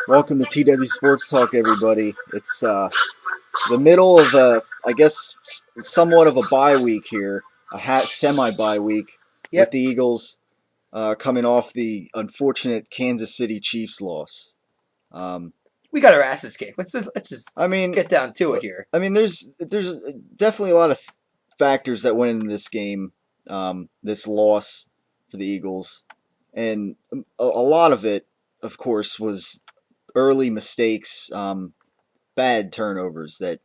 Welcome to TW Sports Talk, everybody. It's the middle of I guess, somewhat of a bye week here, semi-bye week with Yep. the Eagles coming off the unfortunate Kansas City Chiefs loss. Um, We got our asses kicked. Let's just I mean, get down to it here. there's definitely a lot of factors that went into this game, this loss for the Eagles, and a lot of it, of course, was early mistakes, bad turnovers that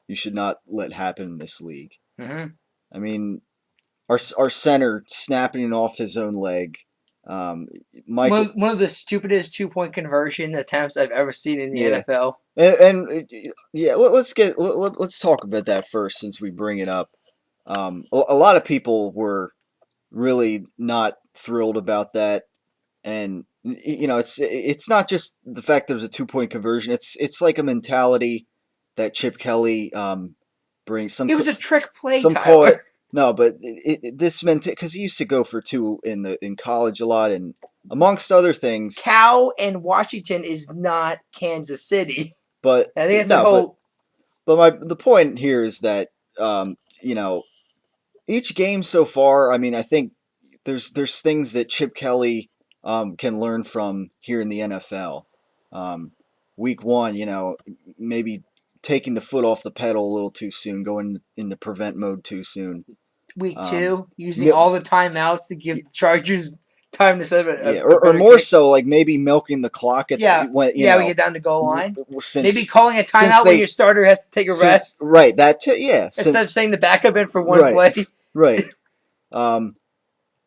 you should not let happen in this league. Mm-hmm. I mean, our center snapping off his own leg. Michael, One of the stupidest 2-point conversion attempts I've ever seen in the yeah, NFL. and yeah, let's talk about that first since we bring it up. A lot of people were really not thrilled about that, and it's not just the fact there's a 2-point conversion. It's like a mentality that Chip Kelly brings. It was a trick play, Some call it Tyler. no, but this meant because he used to go for two in college a lot, and amongst other things. Cal and Washington is not Kansas City. But I think that's no, the whole. the point here is that you know, each game so far. I mean, I think there's things that Chip Kelly can learn from here in the NFL. Week one, maybe taking the foot off the pedal a little too soon, going into prevent mode too soon. Week two, using all the timeouts to give the Chargers time to set a or more so, like maybe milking the clock at we get down to goal line. Maybe calling a timeout when your starter has to take a rest. Right, that too. Yeah, instead of saying the backup in for one play. Right.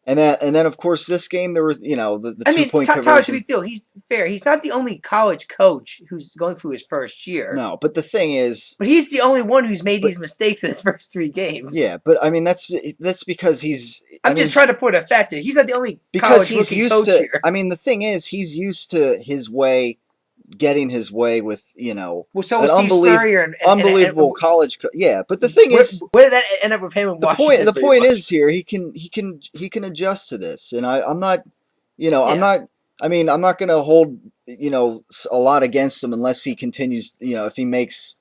And then of course this game there were the 2-point conversion. Tyler, to be fair, he's fair. He's not the only college coach who's going through his first year. No, but the thing is, but he's the only one who's made these mistakes in his first 3 games. Yeah, but I mean that's because he's. I'm just trying to put a fact in. He's not the only because he's used coach to. Here. I mean, the thing is, he's used to his way, getting his way with Well, so was Steve Spurrier and unbelievable college. Yeah, but the thing is, where did that end up with him in Washington? The point is here he can adjust to this, and I'm not, I'm not. I mean, I'm not going to hold a lot against him unless he continues. If he makes.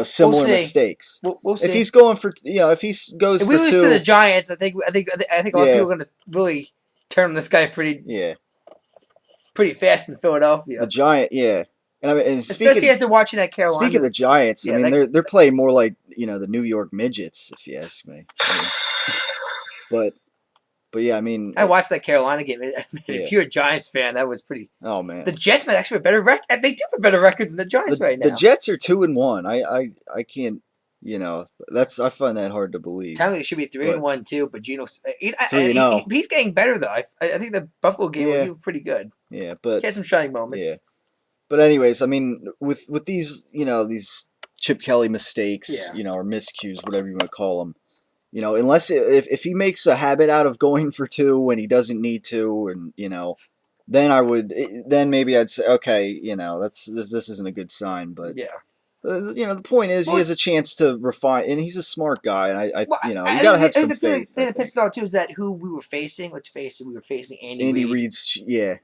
Similar mistakes. We'll see. If he's going for, if he goes if for we lose two, to the Giants, I think a lot of people are going to really turn this guy pretty fast in Philadelphia. The Giant, and I mean, especially after watching that Carolina. Speaking of the Giants, I mean, they're playing more like the New York Midgets, if you ask me. But yeah, I mean, I watched that Carolina game. If you're a Giants fan, that was pretty. Oh man, the Jets might actually have a better record. They do have a better record than the Giants right now. The Jets are 2-1. I can't. I find that hard to believe. Technically, it should be 3-1 too. But Geno, 3-0. He's getting better though. I think the Buffalo game was pretty good. Yeah, but he had some shining moments. Yeah, but anyways, I mean, with these these Chip Kelly mistakes, or miscues, whatever you want to call them. Unless if he makes a habit out of going for two when he doesn't need to, and then maybe I'd say okay, this isn't a good sign. But the point is he has a chance to refine, and he's a smart guy, and you gotta have some faith. The thing that pisses off too is that who we were facing. Let's face it, we were facing Andy Reid's. Yeah,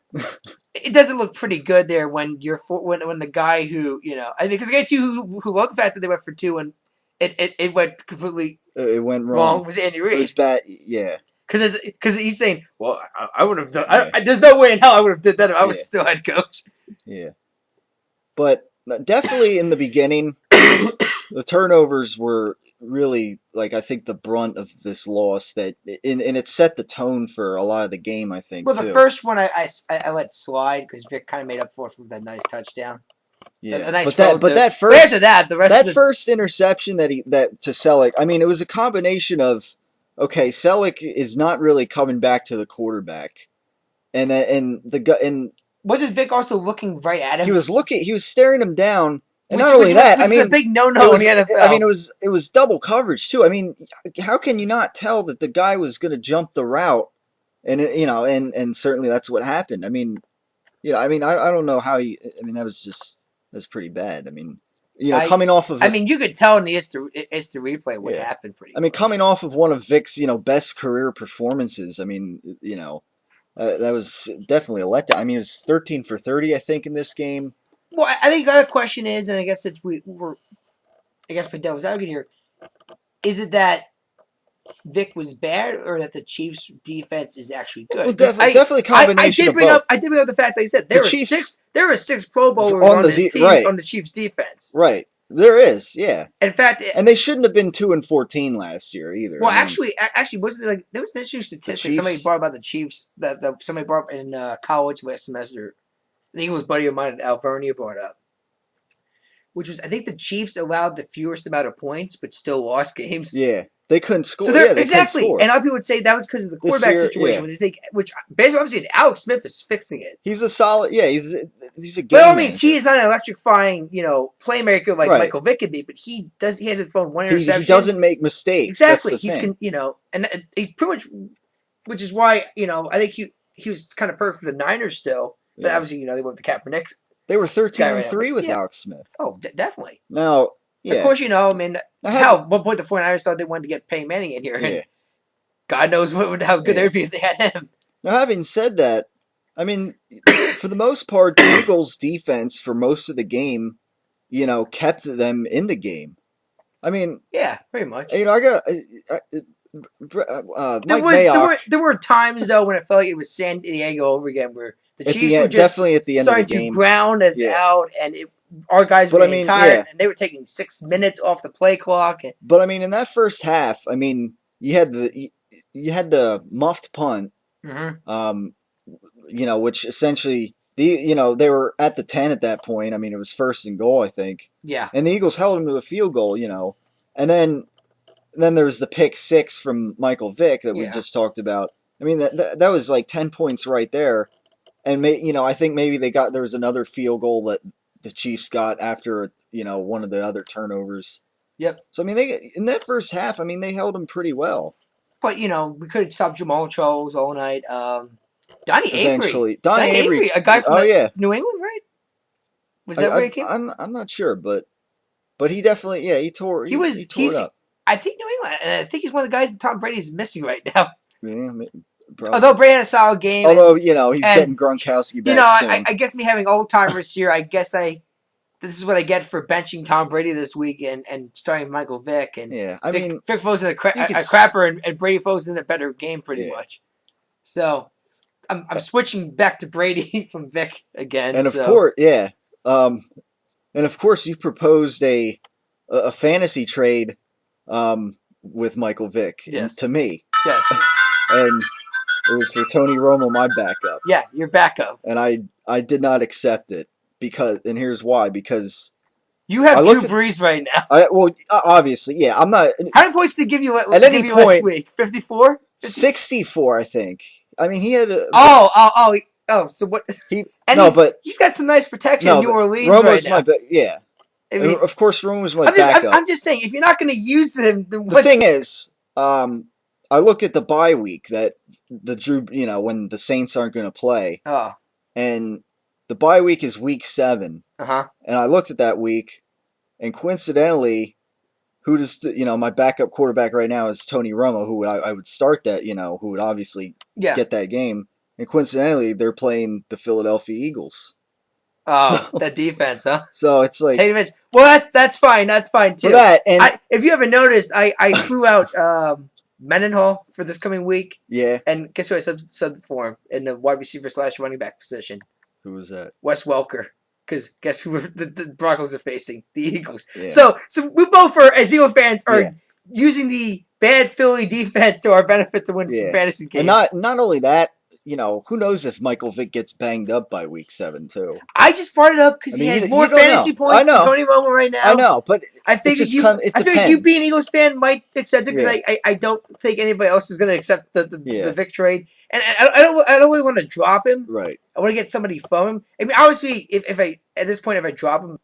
it doesn't look pretty good there when when the guy who because the guy too who loved the fact that they went for two and it went completely. It went wrong. Was Andy Reid? It was bad. Yeah. Because he's saying, well, I would have done. There's no way in hell I would have did that if I was still head coach. Yeah. But definitely in the beginning, the turnovers were really I think the brunt of this loss. And it set the tone for a lot of the game. I think. Well, the first one I let slide because Vic kind of made up for it from that nice touchdown. Yeah, nice but that first interception that to Selleck, I mean, it was a combination of Selleck is not really coming back to the quarterback, and wasn't Vic also looking right at him? He was staring him down, and not only that, I mean, a big no-no in the NFL. I mean, it was double coverage too. I mean, how can you not tell that the guy was going to jump the route, and and certainly that's what happened. I mean, I don't know how he. I mean, that's pretty bad. I mean, coming off of. I mean, you could tell in the instant replay what happened pretty. I mean, coming off of one of Vic's best career performances. I mean, that was definitely a letdown. I mean, it was 13 for 30, I think, in this game. Well, I think the other question is, and I guess it's I guess for devil's advocate here, is it that Vic was bad or that the Chiefs' defense is actually good? Well, definitely a combination of both. I did bring up the fact that he said there were six Pro Bowlers on on the this team right. on the Chiefs' defense. Right. There is, yeah. In fact, and they shouldn't have been 2-14 last year either. Well, actually, wasn't it like there was an interesting statistic somebody brought about the Chiefs that somebody brought up in college last semester. I think it was a buddy of mine, Alvernia, brought up, which was I think the Chiefs allowed the fewest amount of points but still lost games. Yeah, they couldn't score. So they exactly, couldn't score. and other people would say that was because of the quarterback situation. Yeah. Which basically I'm saying Alex Smith is fixing it. He's a solid. Yeah, he's a game. By all means, he is not an electrifying, playmaker like Michael Vick could be, but he hasn't thrown one interception. He doesn't make mistakes. Exactly, That's the thing. and he's pretty much, which is why I think he was kind of perfect for the Niners still. But obviously, they went with the Kaepernick. They were 13-3 with Alex Smith. Oh, definitely. Now, yeah. Of course, at one point the 49ers thought they wanted to get Peyton Manning in here. And yeah. God knows how good they would be if they had him. Now, having said that, I mean, for the most part, the Eagles' defense for most of the game, kept them in the game. I mean, yeah, pretty much. I got Mike Mayock. There were times though when it felt like it was San Diego over again, where the Chiefs were just definitely at the end of the game starting to ground us out, and our guys were getting tired, and they were taking 6 minutes off the play clock. But I mean, in that first half, I mean, you had the muffed punt, which essentially they were at the 10 at that point. I mean, it was 1st and goal, I think. Yeah. And the Eagles held them to a field goal, and then there was the pick 6 from Michael Vick that we just talked about. I mean, that was like 10 points right there. And I think maybe there was another field goal that the Chiefs got after one of the other turnovers. Yep. So I mean, in that first half, I mean, they held them pretty well. But we could have stopped Jamal Charles all night. Donnie Eventually, Avery. Donnie Avery, a guy from New England, right? Was that where he came? I'm not sure, but he definitely he tore. He tore it up. I think New England, and I think he's one of the guys that Tom Brady is missing right now. Yeah. Probably. Although Brady had a solid game. Although, he's getting Gronkowski back soon. I guess me having old-timers here, I guess this is what I get for benching Tom Brady this week and starting Michael Vick. And Vic Foles in a crapper and Brady Foles in a better game pretty much. So, I'm switching back to Brady from Vic again. And of course, and of course you proposed a fantasy trade with Michael Vick to me. Yes. And it was for Tony Romo, my backup. Yeah, your backup. And I did not accept it and here's why, because you have Drew Brees right now. Obviously, yeah. I'm not. How many points did he give you at any point last week? 54? 64, I think. I mean, he had. So what? But he's got some nice protection in New Orleans Romo's right now. Yeah. I mean, of course, Romo's my backup. I'm just saying, if you're not going to use him, then the thing is, I looked at the bye week that the Drew, when the Saints aren't going to play. Oh. And the bye week is week 7. Uh-huh. And I looked at that week, and coincidentally, my backup quarterback right now is Tony Romo, who I would start that, who would obviously get that game. And coincidentally, they're playing the Philadelphia Eagles. Oh, that defense, huh? So it's like... Well, that's fine. That's fine, too. For that, and if you haven't noticed, I threw out Mendenhall for this coming week. Yeah. And guess who I subbed for him in the wide receiver / running back position? Who was that? Wes Welker. Because guess who the Broncos are facing? The Eagles. Yeah. So we both, as Eagle fans, are using the bad Philly defense to our benefit to win some fantasy games. And not only that, who knows if Michael Vick gets banged up by week 7 too. I just brought it up because he has more fantasy points than Tony Romo right now. I know, but I figured I figured you being an Eagles fan might accept it because I don't think anybody else is going to accept the Vick trade, and I don't really want to drop him. Right. I want to get somebody from him. I mean, obviously, if I drop him,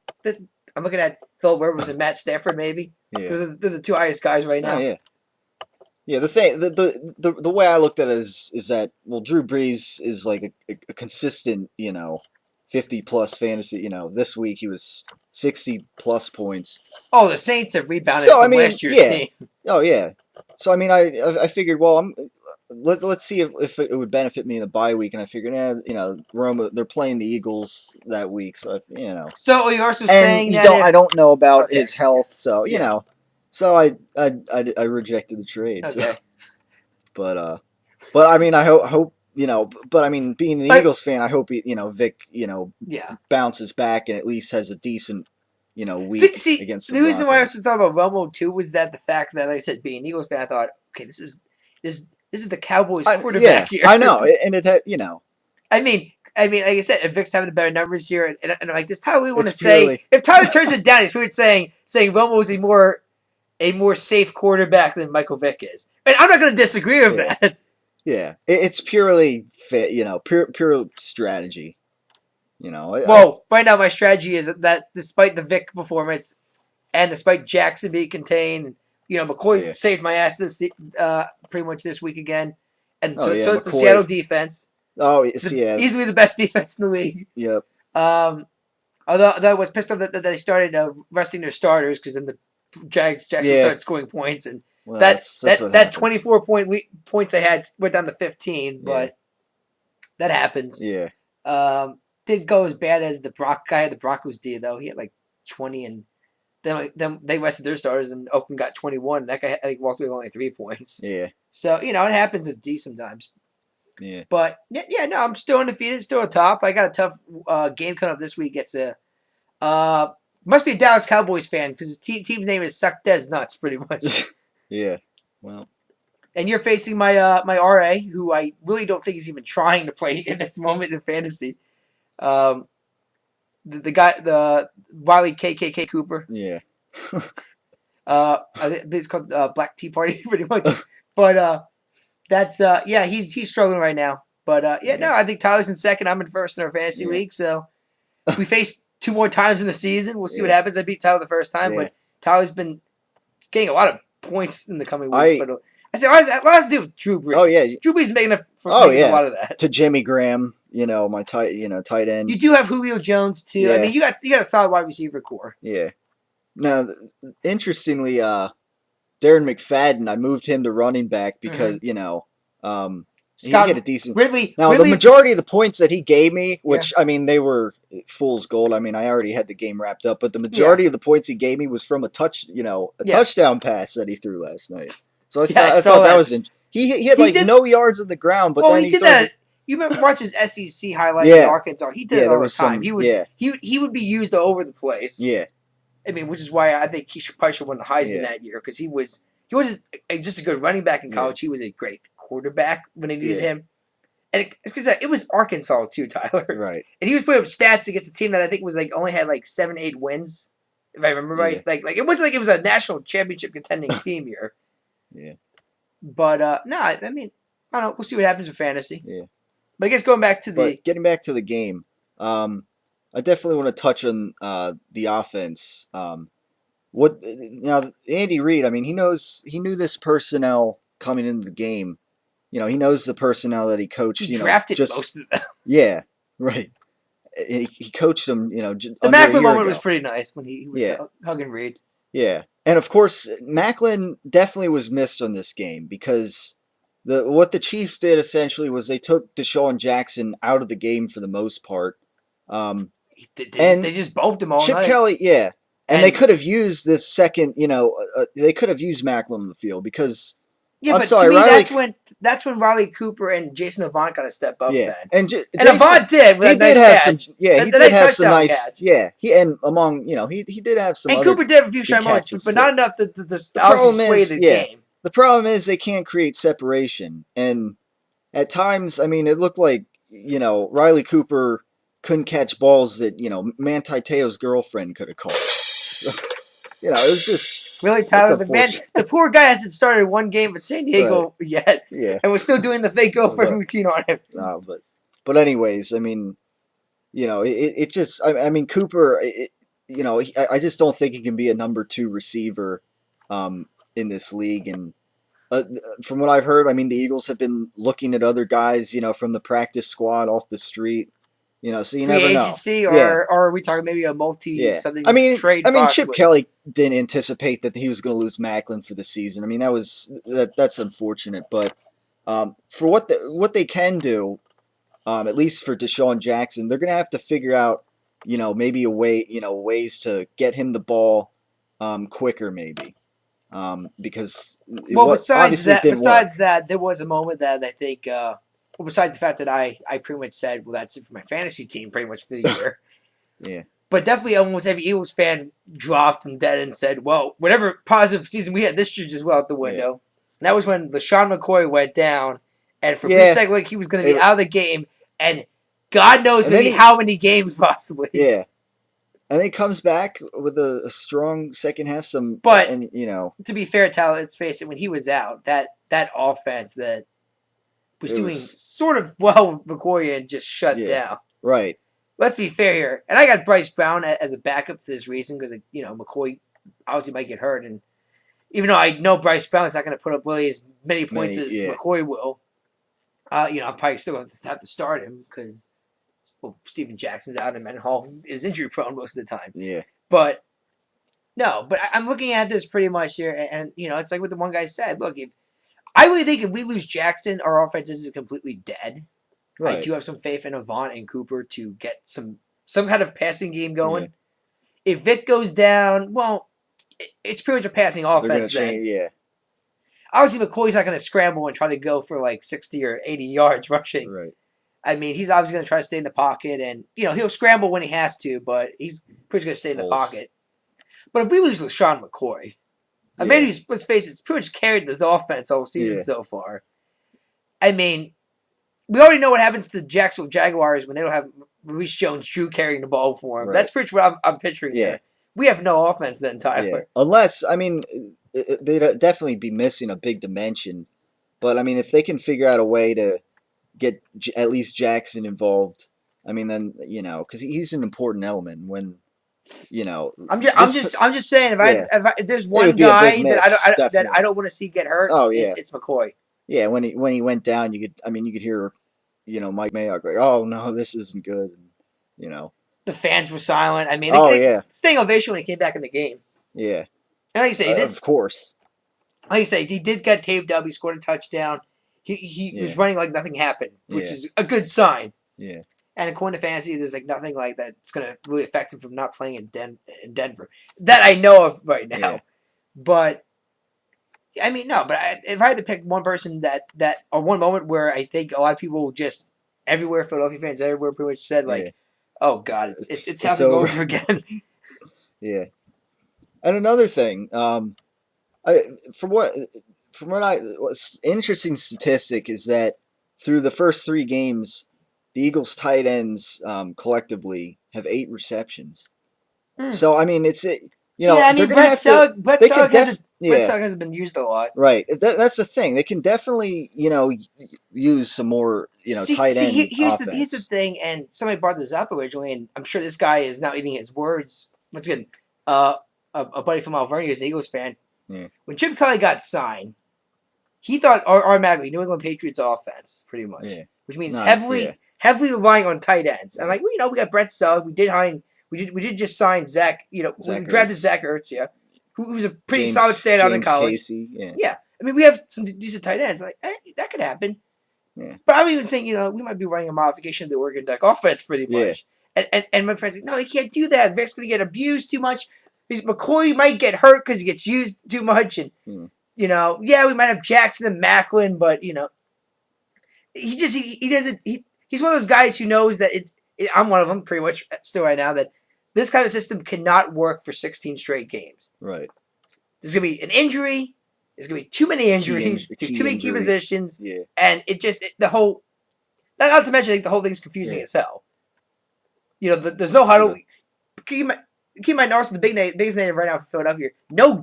I'm looking at Phil Rivers and Matt Stafford maybe. Yeah. They're the 2 highest guys right now. Oh, yeah. Yeah, the thing, the way I looked at it is that Drew Brees is like a consistent, 50+ fantasy. This week he was 60+ points. Oh, the Saints have rebounded from last year's team. Oh yeah, So I mean, I figured, well, let's see if it would benefit me in the bye week, and I figured, Roma, they're playing the Eagles that week, so So you're also saying that I don't know about his health, so so I rejected the trade. Okay. So. But I mean, I hope but I mean, being an Eagles fan, I hope Vic bounces back and at least has a decent week against the reason why I was just talking about Romo too was that the fact that, like I said, being an Eagles fan, I thought, okay, this is the Cowboys quarterback here. I know, and it I mean, like I said, if Vic's having the better numbers here, and like this, Tyler, we want to say if Tyler turns it down, he's weird saying Romo's a more safe quarterback than Michael Vick is, and I'm not going to disagree with that. Yeah, it's purely fit, pure strategy. Right now my strategy is that despite the Vic performance and despite Jackson being contained, McCoy saved my ass pretty much this week again, and so the Seattle defense. Oh, yeah, easily the best defense in the league. Yep. Although I was pissed off that they started resting their starters because then the Jackson started scoring points, and that 24 points they had went down to 15, but that happens. Yeah. Didn't go as bad as the Broncos did though. He had like 20, and then they rested their starters, and Oakland got 21. And that guy walked away with only 3 points. Yeah. So it happens at decent times. Yeah. But no, I'm still undefeated, still atop. I got a tough game coming up this week. It's must be a Dallas Cowboys fan because his team's name is Suck Des Nuts, pretty much. Yeah. Well. And you're facing my my RA, who I really don't think he's even trying to play in this moment in fantasy. The Riley KKK Cooper. Yeah. I think it's called Black Tea Party, pretty much. But that's he's struggling right now. But no, I think Tyler's in second. I'm in first in our fantasy league. So we face 2 more times in the season. We'll see what happens. I beat Tyler the first time, but Tyler's been getting a lot of points in the coming weeks. But I say a lot to do with Drew Brees. Oh yeah, Drew Brees making up for a lot of that. To Jimmy Graham, my tight end. You do have Julio Jones too. Yeah. I mean, you got a solid wide receiver core. Yeah. Now, interestingly, Darren McFadden, I moved him to running back because he get a decent. Ridley. The majority of the points that he gave me, which I mean, they were fool's gold. I mean, I already had the game wrapped up, but the majority of the points he gave me was from a touchdown pass that he thought last night. So I thought that was he had no yards on the ground, but then he did that. You remember watch his SEC highlights in Arkansas? He did it all the time. He would be used all over the place. Yeah. I mean, which is why I think he probably should win the Heisman that year because he wasn't just a good running back in college. He was a great quarterback when they needed him. And because it was Arkansas too, Tyler. Right. And he was putting up stats against a team that I think was only had 7-8 wins, if I remember right. Like it wasn't like it was a national championship contending team here. Yeah. But no, I mean, I don't know. We'll see what happens with fantasy. Yeah. But I guess getting back to the game, I definitely want to touch on the offense. Andy Reid, I mean, he knew this personnel coming into the game. He knows the personnel that he coached. He drafted most of them. Yeah, right. He coached them. The Maclin moment was pretty nice when he was hugging Reid. Yeah, and of course, Maclin definitely was missed on this game because what the Chiefs did essentially was they took Deshaun Jackson out of the game for the most part. And they just bumped him all Chip night. Kelly, yeah. And they could have used this second, they could have used Maclin on the field because to me, that's when Riley Cooper and Jason Avant got to step up. Yeah, then. and Avant did with a nice catch. He did have some nice catch. Yeah, he did have some. And Cooper did have a few shy moments, but not enough to sway the game. The problem is they can't create separation, and at times, I mean, it looked like Riley Cooper couldn't catch balls that Manti Te'o's girlfriend could have caught. So, it was just really Tyler. The poor guy hasn't started one game at San Diego yet, and we're still doing the fake girlfriend routine on him. But anyways, I mean, it just I mean Cooper, I just don't think he can be a number 2 receiver, in this league. And from what I've heard, I mean the Eagles have been looking at other guys, from the practice squad off the street. So you never know. Agency, or are we talking maybe a something? Trade. Chip Kelly didn't anticipate that he was going to lose Macklin for the season. I mean, that's unfortunate, but for what they can do, at least for Deshaun Jackson, they're going to have to figure out, maybe a way, ways to get him the ball quicker, maybe. Because besides that, there was a moment that I think. Besides the fact that I pretty much said, well, that's it for my fantasy team pretty much for the year. Yeah. But definitely almost every Eagles fan dropped and dead and said, well, whatever positive season we had this year just well out the window. Yeah. And that was when LeSean McCoy went down, and for a brief second, like he was going to be out of the game, and God knows maybe how many games possibly. Yeah. And then he comes back with a strong second half. To be fair, let's face it, when he was out, that offense that was doing sort of well with McCoy and just shut down. Right. Let's be fair here. And I got Bryce Brown as a backup for this reason because, McCoy obviously might get hurt. And even though I know Bryce Brown is not going to put up really as many points as McCoy will, I'm probably still going to have to start him because Steven Jackson's out and Mendenhall is injury prone most of the time. Yeah. But I'm looking at this pretty much here. And it's like what the one guy said. Look, I really think if we lose Jackson, our offense is completely dead. Right. I do have some faith in Avant and Cooper to get some kind of passing game going. Yeah. If Vic goes down, well, it's pretty much a passing offense then. Yeah. Obviously, McCoy's not going to scramble and try to go for like 60 or 80 yards rushing. Right. I mean, he's obviously going to try to stay in the pocket, and he'll scramble when he has to, but he's pretty much going to stay in the pocket. But if we lose LeSean McCoy, I mean, let's face it, it's pretty much carried this offense all season so far. I mean, we already know what happens to the Jacksonville Jaguars when they don't have Maurice Jones-Drew carrying the ball for them. Right. That's pretty much what I'm picturing there. We have no offense then, Tyler. Yeah. Unless, they'd definitely be missing a big dimension. But, if they can figure out a way to get at least Jackson involved, then, because he's an important element when... I'm just saying if there's one guy that I don't want to see get hurt, it's McCoy. Yeah, when he went down, you could hear, Mike Mayock like, oh no, this isn't good, the fans were silent. I mean, staying ovation when he came back in the game. Yeah, and like you say, of course. Like you say, he did get taped up. He scored a touchdown. He was running like nothing happened, which is a good sign. Yeah. And according to fantasy, there's like nothing like that's going to really affect him from not playing in Denver. That I know of right now. Yeah. But, if I had to pick one person or one moment where I think a lot of people just everywhere, Philadelphia fans everywhere pretty much said oh God, it's time to go over again. Yeah. And another thing, interesting statistic is that through the first 3 games, the Eagles' tight ends collectively have 8 receptions. So it's Brett Selleck hasn't been used a lot. Right, that's the thing. They can definitely use some more tight end. Here's the thing, and somebody brought this up originally, and I'm sure this guy is now eating his words. Once again, a buddy from Alvernia is an Eagles fan. Yeah. When Chip Kelly got signed, he thought automatically New England Patriots offense, pretty much, which means heavily relying on tight ends. And we got Brett Selleck. We did just sign Zach. We drafted Zach Ertz, who's a pretty solid standout in college. Casey, yeah. We have some decent tight ends. That could happen. Yeah. But I'm even saying, we might be running a modification of the Oregon Duck offense pretty much. Yeah. And my friend's like, no, he can't do that. Vic's going to get abused too much. McCoy might get hurt because he gets used too much. And, we might have Jackson and Macklin, but, he doesn't, he's one of those guys who knows that I'm one of them pretty much still right now, that this kind of system cannot work for 16 straight games. Right. There's going to be an injury. There's going to be too many injuries. There's too many key positions. Yeah. And it just, not to mention, I think the whole thing's confusing as hell. There's no huddle. Keep in mind, also the biggest name right now for Philadelphia. No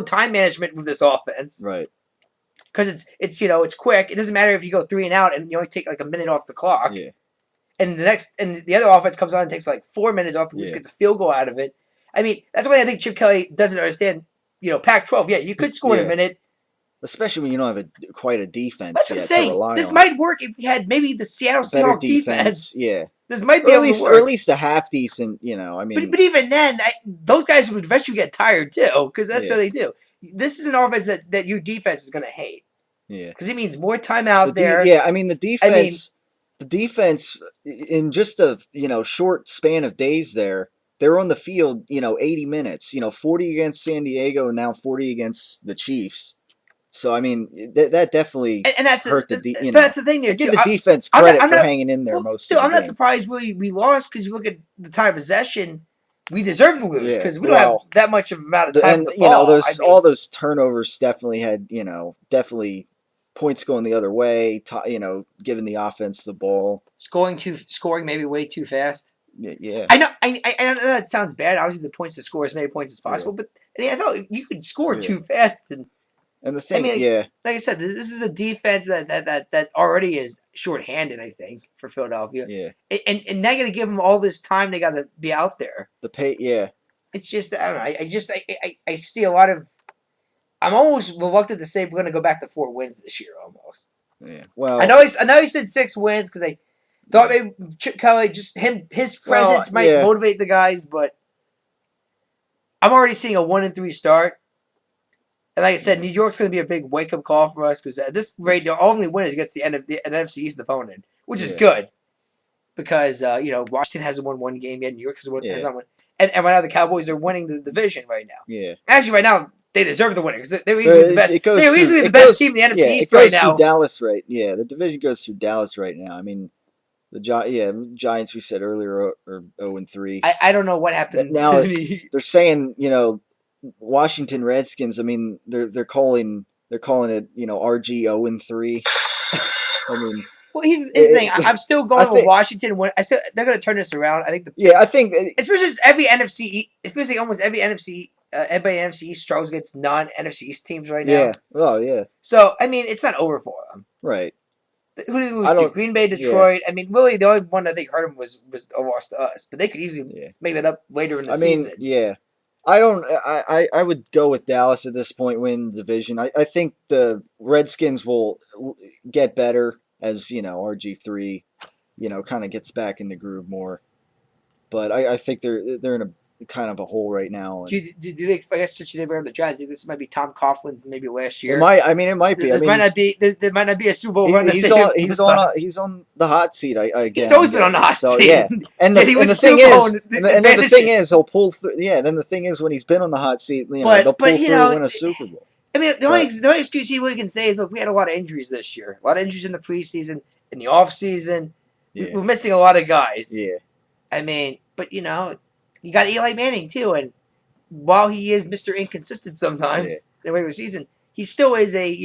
time management with this offense. Right. Because it's quick. It doesn't matter if you go 3 and out and you only take like a minute off the clock. Yeah. And the other offense comes on and takes like 4 minutes off, at least gets a field goal out of it. That's why I think Chip Kelly doesn't understand. Pac-12, you could score in a minute. Especially when you don't have quite a defense. That's what I'm saying. This might work if we had maybe the Seattle Seahawks defense. Yeah. This might be or at least a half decent. I mean, but even then, those guys would eventually get tired too, because that's how they do. This is an offense that your defense is going to hate. Yeah, because it means more time out there. I mean the defense. The defense in just a short span of days there. They're on the field, 80 minutes. 40 against San Diego and now 40 against the Chiefs. So I mean, that definitely hurt the defense. But that's the thing. There, I give the defense credit for hanging in there most. Still, I'm not surprised we lost because you look at the time of possession. We deserve to lose because we don't have that much of amount of time. And all those turnovers definitely had definitely points going the other way. Giving the offense the ball, scoring maybe way too fast. Yeah. I know that sounds bad. Obviously, the points to score as many points as possible, but I thought you could score too fast. And the thing, like I said, this is a defense that already is shorthanded. I think for Philadelphia. Yeah. And they're gonna give them all this time. They got to be out there. It's just I don't know. I see a lot of. I'm almost reluctant to say we're gonna go back to 4 wins this year. Almost. Yeah. Well, I know he said 6 wins because I thought maybe Chip Kelly his presence might motivate the guys, but I'm already seeing a 1-3 start. And like I said, New York's going to be a big wake-up call for us because at this rate, the only win is against the NFC East opponent, which is good because Washington hasn't won one game yet. New York has not won, and right now the Cowboys are winning the division right now. Yeah, actually, right now they deserve the winner because they're easily the best. They're easily the best team in the NFC East right now. It goes through Dallas, right? Yeah, the division goes through Dallas right now. I mean. The Giants we said earlier are 0-3. I don't know what happened. Now they're saying Washington Redskins. I mean they're calling it RG 0-3. I mean, well, here's the thing. I'm still going with Washington. I said they're going to turn this around. I think. I think especially every NFC. It feels like almost every NFC. Everybody in NFC East struggles against non-NFC East teams right now. Yeah. Oh yeah. So I mean, it's not over for them. Right. Who did they lose to? Green Bay, Detroit. I mean, really, the only one that they hurt them was a loss to us. But they could easily make that up later in the season. I would go with Dallas at this point, win the division. I think the Redskins will get better as RG3, kind of gets back in the groove more. But I think they're in a kind of a hole right now. Do you think, I guess since you didn't bring up the Giants, this might be Tom Coughlin's maybe last year? It might be. There might not be a Super Bowl run. He's on the hot seat. He's always been on the hot seat. Yeah, and the thing is, he'll pull through. Yeah, then the thing is, when he's been on the hot seat, they'll pull through and win a Super Bowl. I mean, the only excuse he really can say is, look, we had a lot of injuries this year. A lot of injuries in the preseason, in the off season. Yeah. We're missing a lot of guys. Yeah. I mean, but you got Eli Manning too, and while he is Mr. Inconsistent sometimes in the regular season, he still is a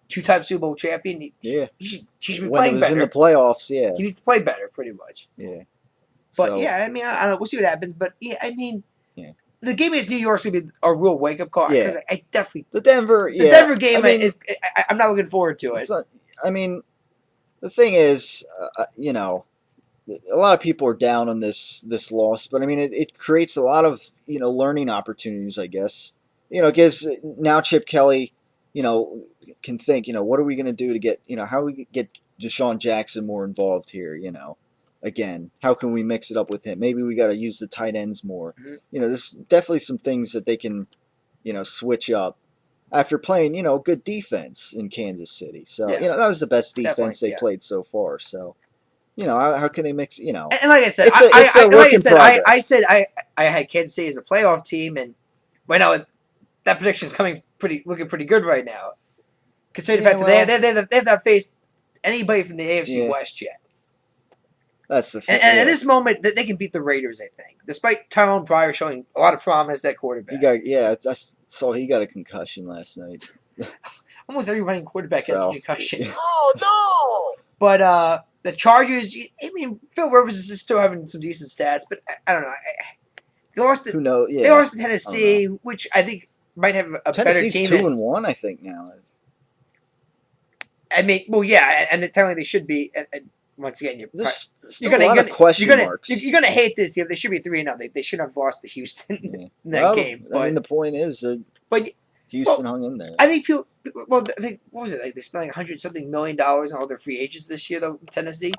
2-time Super Bowl champion. He should be playing better. In the playoffs, he needs to play better, pretty much. Yeah. But I mean, I don't know. We'll see what happens. But I mean, the game against New York's gonna be a real wake up call because I definitely the Denver game is. I'm not looking forward to it. I mean, the thing is, a lot of people are down on this loss, but I mean, it creates a lot of learning opportunities. I guess it gives now Chip Kelly, can think what are we going to do to get how we get Deshaun Jackson more involved here. Again, how can we mix it up with him? Maybe we got to use the tight ends more. Mm-hmm. There's definitely some things that they can switch up after playing good defense in Kansas City. So that was the best defense they played so far. So. How can they mix? And like I said, I said I had Kansas City as a playoff team, and right now that prediction is looking pretty good right now. Considering the fact that they have not faced anybody from the AFC West yet. That's the thing. And at this moment, they can beat the Raiders, I think, despite Tyrone Pryor showing a lot of promise at quarterback. I saw he got a concussion last night. Almost every running quarterback gets a concussion. Oh no! But the Chargers, I mean, Phil Rivers is still having some decent stats, but I don't know. They lost to, Who knows? Yeah. They lost to Tennessee, which I think might have a Tennessee's better team. 2-1, I think now. I mean, well, yeah, and technically they should be. And once again, you're a lot of question marks. You're gonna hate this. They should be 3-0. They shouldn't have lost to Houston in that game. But, I mean, the point is, Houston hung in there. I think people. Well, what was it? Like they spent $100-something million on all their free agents this year, though. Tennessee.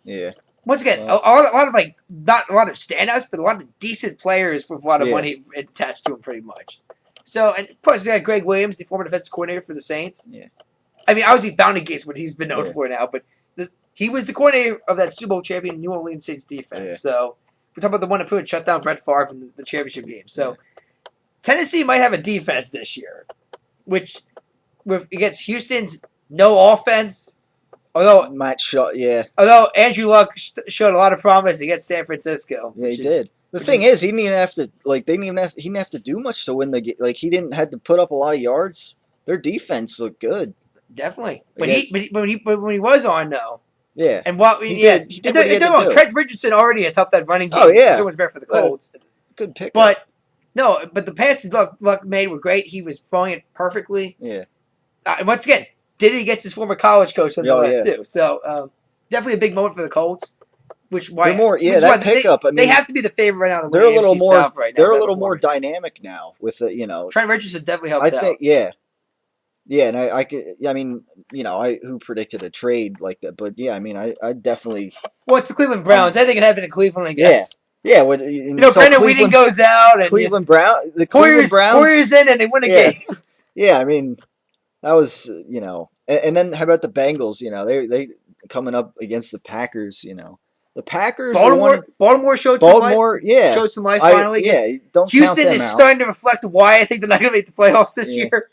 Yeah. once again, a lot of like not a lot of standouts, but a lot of decent players with a lot of money attached to them, pretty much. So, and plus, you got Greg Williams, the former defensive coordinator for the Saints. Yeah. I mean, obviously, Bounty Gate's what he's been known for now, but he was the coordinator of that Super Bowl champion New Orleans Saints defense. Yeah. So, we're talking about the one that shut down Brett Favre in the championship game. So, Tennessee might have a defense this year, which against Houston's no offense. Although Andrew Luck showed a lot of promise against San Francisco. Yeah, he did. The thing is, he didn't even have to he didn't have to do much to win the game. Like, he didn't have to put up a lot of yards. Their defense looked good. Definitely, but when he was on though. Yeah, and what he did what he had to do. Trent Richardson already has helped that running game. Oh yeah, so much better for the Colts. Good pick. But the passes Luck made were great. He was throwing it perfectly. Yeah. And once again, Diddy gets his former college coach on the list too. So definitely a big moment for the Colts. They have to be the favorite right now. They're a little more South right now. They're a little more dynamic now with the Trent Richardson definitely helped out. Yeah, and I mean, who predicted a trade like that? But yeah, I mean, I definitely. Well, it's the Cleveland Browns. I think it happened in Cleveland, I guess. Yeah. Brendan Weeden goes out, and Cleveland Browns. Warriors in, and they win a game. Yeah, I mean, that was and then how about the Bengals? They coming up against the Packers. The Packers. Baltimore showed some life. Showed some life finally. Houston is starting to reflect why I think they're not going to make the playoffs this year.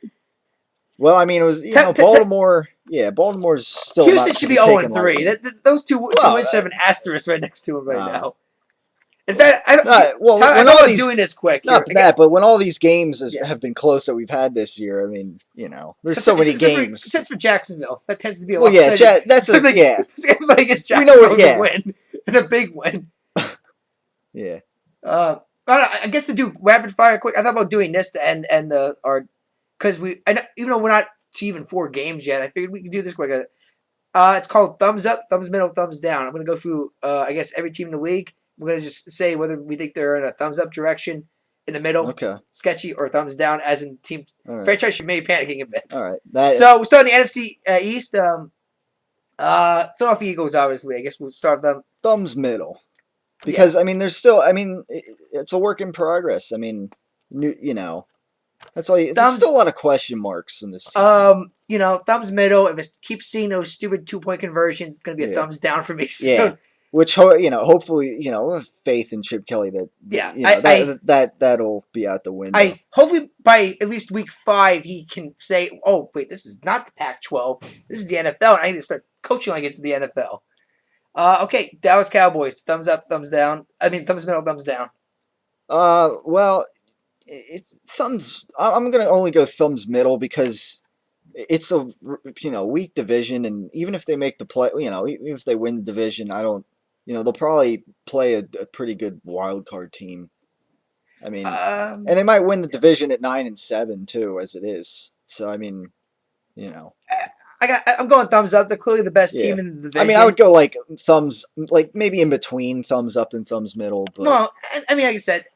Well, I mean, it was Baltimore. Baltimore's still. Houston should be 0-3. Those two wins have an asterisk right next to them right now. In fact, I'm doing this quick. Not that, but when all these games have been close that we've had this year, I mean, there's so many games. Except for Jacksonville, that tends to be a lot. That's everybody gets Jacksonville a win and a big win. Yeah. I guess to do rapid fire quick. I thought about doing this to end our. Because even though we're not to even 4 games yet, I figured we could do this quick. It's called Thumbs Up, Thumbs Middle, Thumbs Down. I'm going to go through, I guess, every team in the league. We're going to just say whether we think they're in a thumbs up direction, in the middle, sketchy, or thumbs down, as in team franchise should maybe panicking a bit. All right. So we'll start in the NFC East. Philadelphia Eagles, obviously. I guess we'll start with them. Thumbs middle. Because, I mean, there's still, it's a work in progress. I mean, that's all. There's still a lot of question marks in this team. Thumbs middle. If it keeps seeing those stupid 2-point conversions, it's going to be a thumbs down for me. So. Yeah. Which hopefully with faith in Chip Kelly that'll be out the window. Hopefully by at least week 5 he can say, "Oh wait, this is not the Pac-12. This is the NFL. And I need to start coaching like it's the NFL." Okay, Dallas Cowboys. Thumbs up, thumbs down. Thumbs middle, thumbs down. Well. It's thumbs. I'm gonna only go thumbs middle because it's a weak division, and even if they make the play, even if they win the division, I don't. They'll probably play a pretty good wild card team. I mean, and they might win the division at 9-7 too, as it is. So I mean, I'm going thumbs up. They're clearly the best team in the division. I mean, I would go like thumbs, like maybe in between thumbs up and thumbs middle. But well, I mean, like I said.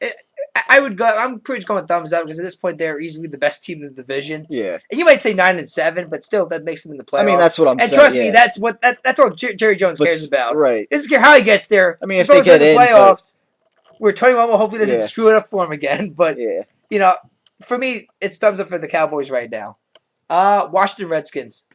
I would go. I'm pretty much going thumbs up because at this point they're easily the best team in the division. Yeah, and you might say 9-7, but still that makes them in the playoffs. I mean, that's what I'm saying. And trust me, that's all Jerry Jones cares about. Right. He doesn't care how he gets there. I mean, if they get in the playoffs, where Tony Romo hopefully doesn't screw it up for him again. But for me, it's thumbs up for the Cowboys right now. Washington Redskins.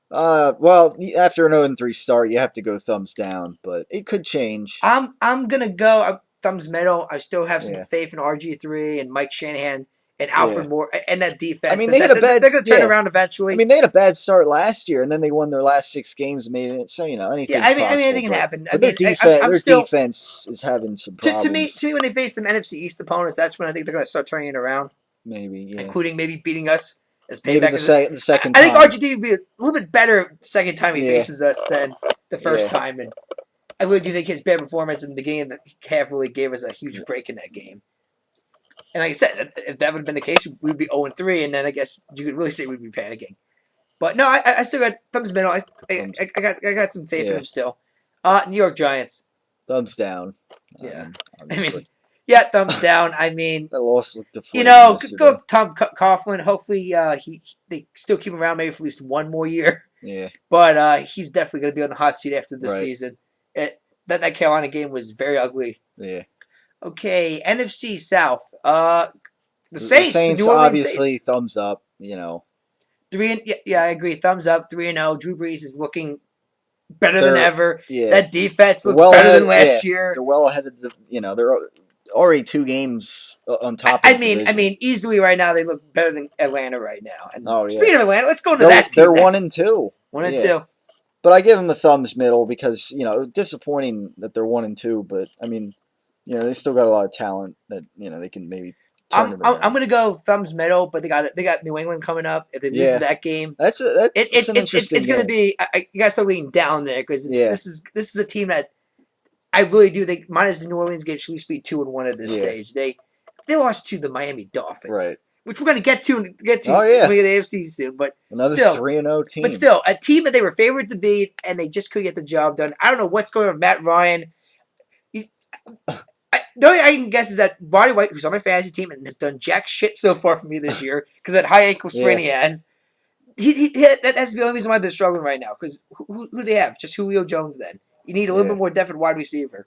Well, after an 0-3 start, you have to go thumbs down, but it could change. I'm gonna go. Thumbs middle. I still have some faith in RG3 and Mike Shanahan and Alfred Moore and that defense. I mean, they're going to turn around eventually. I mean, they had a bad start last year, and then they won their last 6 games and made it. So anything. Yeah, I mean, anything can happen. But their defense is having some problems. To me, when they face some NFC East opponents, that's when I think they're going to start turning it around. Maybe, including maybe beating us as payback. Maybe the second. I think RG3 would be a little bit better the second time he faces us than the first time, and. I really do think his bad performance in the beginning of the half really gave us a huge break in that game. And like I said, if that would have been the case, we'd be 0-3, and then I guess you could really say we'd be panicking. But no, I still got thumbs middle. I got some faith in him still. New York Giants. Thumbs down. Yeah. Thumbs down. I mean, that loss looked deflating. Go Tom Coughlin. Hopefully, they still keep him around maybe for at least one more year. Yeah. But he's definitely going to be on the hot seat after this season. that Carolina game was very ugly. Yeah. Okay, NFC South. The Saints. The New Orleans obviously Saints. Thumbs up. You know. I agree. Thumbs up. 3-0. Drew Brees is looking better than ever. Yeah. That defense looks better than last year. They're well ahead of they're already 2 games on top. I mean, easily right now they look better than Atlanta right now. And speaking of Atlanta, let's go to that team. They're 1-2. 1-2. But I give them a thumbs middle because disappointing that they're 1-2. But I mean, they still got a lot of talent that they can maybe. I'm gonna go thumbs middle, but they got New England coming up. If they lose that game, it's gonna be. You guys start leaning down there because this is a team that I really do. They minus the New Orleans game should at least be 2-1 at this stage. They lost to the Miami Dolphins, right? Which we're gonna get to when we get to the AFC soon. But another 3-0 team. But still, a team that they were favored to beat and they just couldn't get the job done. I don't know what's going on with Matt Ryan. The only I can guess is that Roddy White, who's on my fantasy team and has done jack shit so far for me this year, because that high ankle sprain he has, that's the only reason why they're struggling right now. Because who do they have? Just Julio Jones. Then you need a little bit more depth at wide receiver.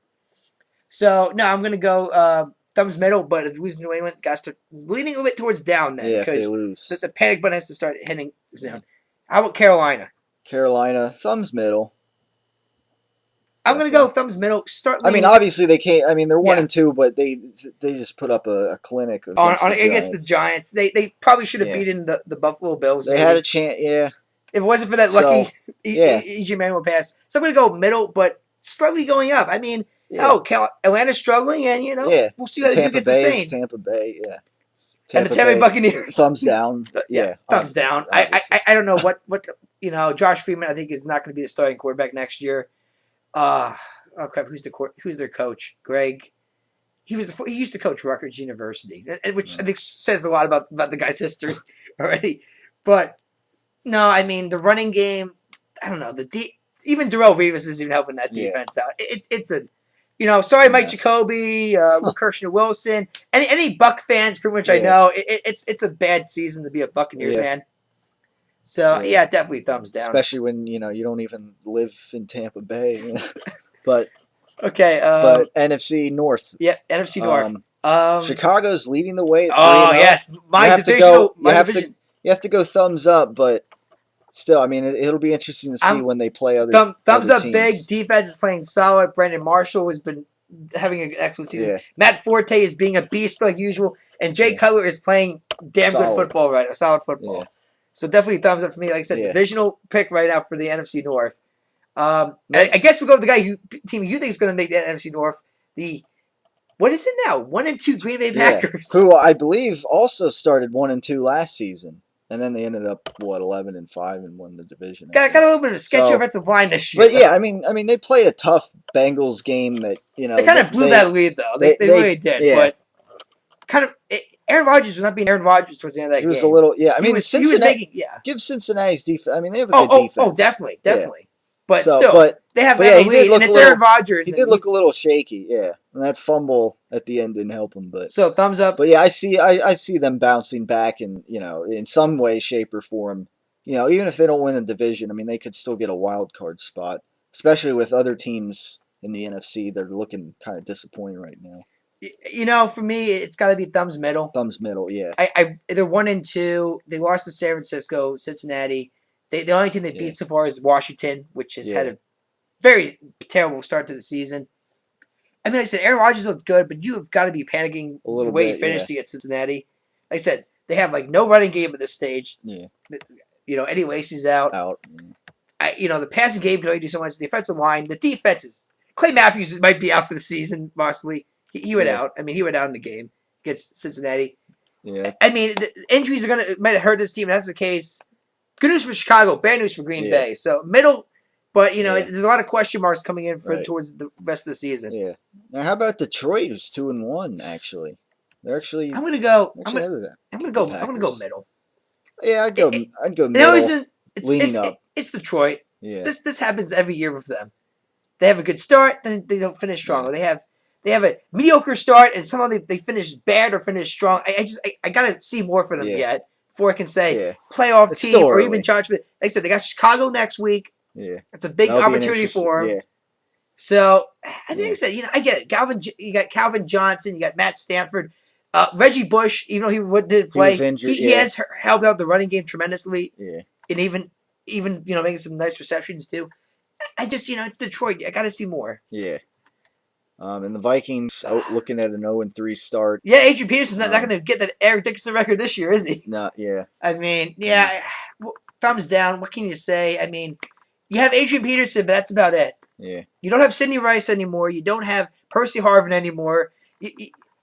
So no, I'm gonna go thumbs middle. But if they lose to New England, guys start leaning a little bit towards down then. If they lose, the panic button has to start hitting soon. How about Carolina? Carolina thumbs middle. I'm gonna go thumbs middle. Obviously they can't. They're 1-2, but they just put up a clinic against the Giants. They probably should have beaten the Buffalo Bills. They had a chance. Yeah. If it wasn't for that lucky E.J. Manuel pass, so I'm gonna go middle, but slightly going up. Atlanta's struggling, and we'll see how they do against the Saints. Tampa Bay, yeah. And the Tampa Bay Buccaneers. Thumbs down. Thumbs down. I don't know what Josh Freeman I think is not going to be the starting quarterback next year. Oh crap! Who's their coach? Greg. He used to coach Rutgers University, which I think says a lot about the guy's history already. But no, the running game. I don't know even Darrelle Revis isn't even helping that defense out. It's a sorry Mike Jacoby, Luke Kirshner Wilson, any Buck fans pretty much I know it's a bad season to be a Buccaneers fan. So definitely thumbs down. Especially when you don't even live in Tampa Bay, but okay. But NFC North. Yeah, NFC North. Chicago's leading the way. Oh yes, you have to go thumbs up, but still, it'll be interesting to see when they play other. Thumbs up, teams. big defense is playing solid. Brandon Marshall has been having an excellent season. Yeah. Matt Forte is being a beast like usual, and Jay Cutler is playing good football right now. Solid football. Yeah. So definitely thumbs up for me. Like I said, divisional pick right now for the NFC North. I guess we'll go with the guy team you think is going to make the NFC North. What is it now? 1-2 Green Bay Packers. Who I believe also started 1-2 last season. And then they ended up 11-5 and won the division. Got a little bit of a sketchy offensive line this year. But they played a tough Bengals game that they kind of blew that lead though. They really did. Yeah. But kind of Aaron Rodgers was not being Aaron Rodgers towards the end of that game. He was a little he was making give Cincinnati's defense. They have a good defense. Oh, definitely. Yeah. But still, they have that lead, and it's Aaron Rodgers. He did look a little shaky, and that fumble at the end didn't help him. But so thumbs up. But I see them bouncing back, and in some way, shape, or form. Even if they don't win the division, they could still get a wild card spot, especially with other teams in the NFC that are looking kind of disappointing right now. For me, it's got to be thumbs middle. Thumbs middle, yeah. They're 1-2. They lost to San Francisco, Cincinnati. The only team they beat so far is Washington, which has had a very terrible start to the season. Like I said, Aaron Rodgers looked good, but you have got to be panicking the way he finished against Cincinnati. Like I said, they have no running game at this stage. Yeah. Eddie Lacy's out. The passing game can only do so much. The offensive line, the defense is. Clay Matthews might be out for the season, possibly. He went out. He went out in the game against Cincinnati. Yeah. The injuries might have hurt this team. If that's the case. Good news for Chicago, bad news for Green Bay. So middle, but there's a lot of question marks coming in towards the rest of the season. Yeah. Now, how about Detroit, who's 2-1? Actually, they're actually. I'm gonna go middle. Yeah, I'd go middle. Leaning up. It's Detroit. Yeah. This happens every year with them. They have a good start, then they don't finish strong. Yeah. They have a mediocre start, and somehow they finish bad or finish strong. I gotta see more for them yet. Before I can say playoff team or even charge for it. Like I said, they got Chicago next week. Yeah. It's a big opportunity for them. So I mean, like I said, I get it. You got Calvin Johnson, you got Matt Stanford, Reggie Bush. Even though he didn't play, he has helped out the running game tremendously. Yeah, and even making some nice receptions too. I just it's Detroit. I got to see more. Yeah. And the Vikings looking at an 0-3 start. Yeah, Adrian Peterson's not going to get that Eric Dickerson record this year, is he? No, yeah. I mean, thumbs down. What can you say? I mean, you have Adrian Peterson, but that's about it. Yeah. You don't have Sidney Rice anymore. You don't have Percy Harvin anymore.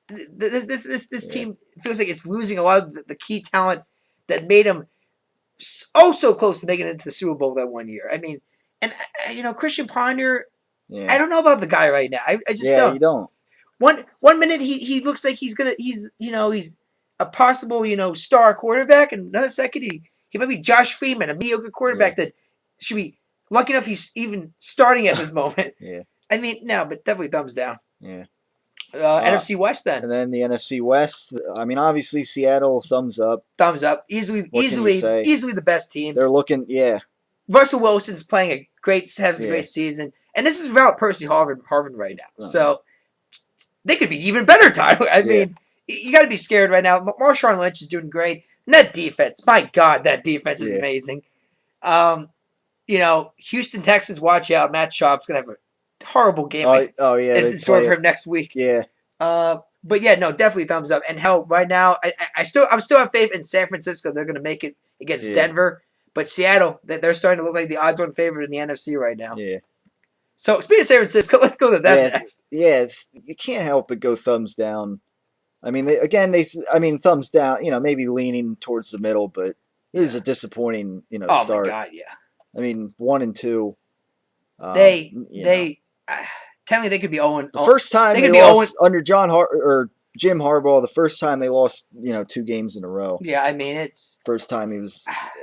This team feels like it's losing a lot of the key talent that made them so close to making it into the Super Bowl that one year. I mean, and Christian Ponder. Yeah. I don't know about the guy right now. I just don't. Yeah, you don't. One minute he looks like he's a possible star quarterback, and another second he might be Josh Freeman, a mediocre quarterback that should be lucky enough he's even starting at this moment. Yeah. I mean, no, but definitely thumbs down. Yeah. NFC West then. And then the NFC West. I mean, obviously Seattle, thumbs up. Thumbs up. Easily the best team. They're looking. Yeah. Russell Wilson's playing a great season. And this is without Percy Harvin right now. Uh-huh. So they could be even better, Tyler. I mean, you got to be scared right now. Marshawn Lynch is doing great. And that defense, my God, that defense is amazing. Houston Texans, watch out. Matt Schaub's going to have a horrible game. In store for him next week. Yeah. But yeah, no, definitely thumbs up. And hell, right now, I'm still have faith in San Francisco. They're going to make it against Denver. But Seattle, they're starting to look like the odds-on favorite in the NFC right now. Yeah. So, speaking of San Francisco, let's go to that next. Yeah, you can't help but go thumbs down. I mean, thumbs down, maybe leaning towards the middle, but it is a disappointing, start. Oh, my God, yeah. I mean, 1-2. Technically, they could be 0. The first time they lost under Jim Harbaugh, the first time they lost, 2 games in a row. Yeah, I mean, it's... First time he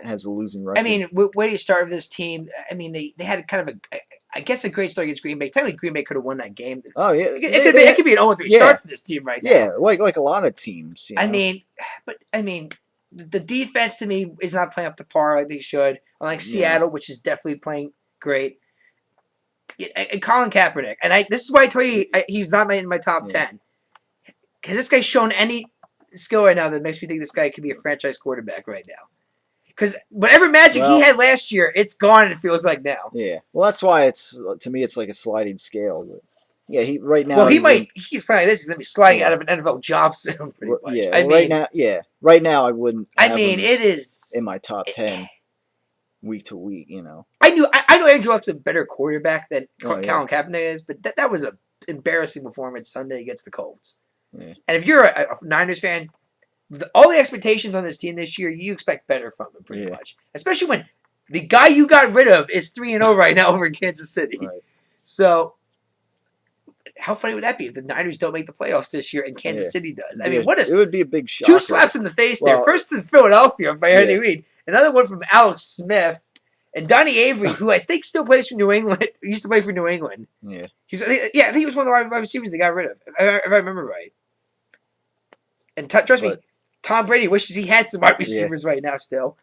has a losing record. I mean, where do you start with this team? I mean, they had kind of a great start against Green Bay. Technically, Green Bay could have won that game. Oh, yeah. It could be an 0-3 start for this team right now. Yeah, like a lot of teams. I mean, the defense to me is not playing up to par like they should. Unlike Seattle, which is definitely playing great. And Colin Kaepernick. And this is why I told you he's not in my top 10. Because this guy's shown any skill right now that makes me think this guy could be a franchise quarterback right now. Because whatever magic he had last year, it's gone, it feels like now. Yeah. Well, that's why to me, it's like a sliding scale. But yeah, he's probably like this. He's going to be sliding out of an NFL job soon, pretty much. Yeah, right now, I wouldn't. It is in my top 10 week to week, I know Andrew Luck's a better quarterback than Colin Kaepernick is, but that was an embarrassing performance Sunday against the Colts. Yeah. And if you're a Niners fan, all the expectations on this team this year, you expect better from him pretty much. Especially when the guy you got rid of is 3-0 right now over in Kansas City. Right. So, how funny would that be if the Niners don't make the playoffs this year and Kansas City does? I mean, it would be a big shock. 2 slaps in the face there. First to Philadelphia by Andy Reid. Another one from Alex Smith. And Donnie Avery, who I think still plays for New England, used to play for New England. Yeah. I think he was one of the wide receivers they got rid of, if I remember right. And trust me, Tom Brady wishes he had some wide receivers right now still.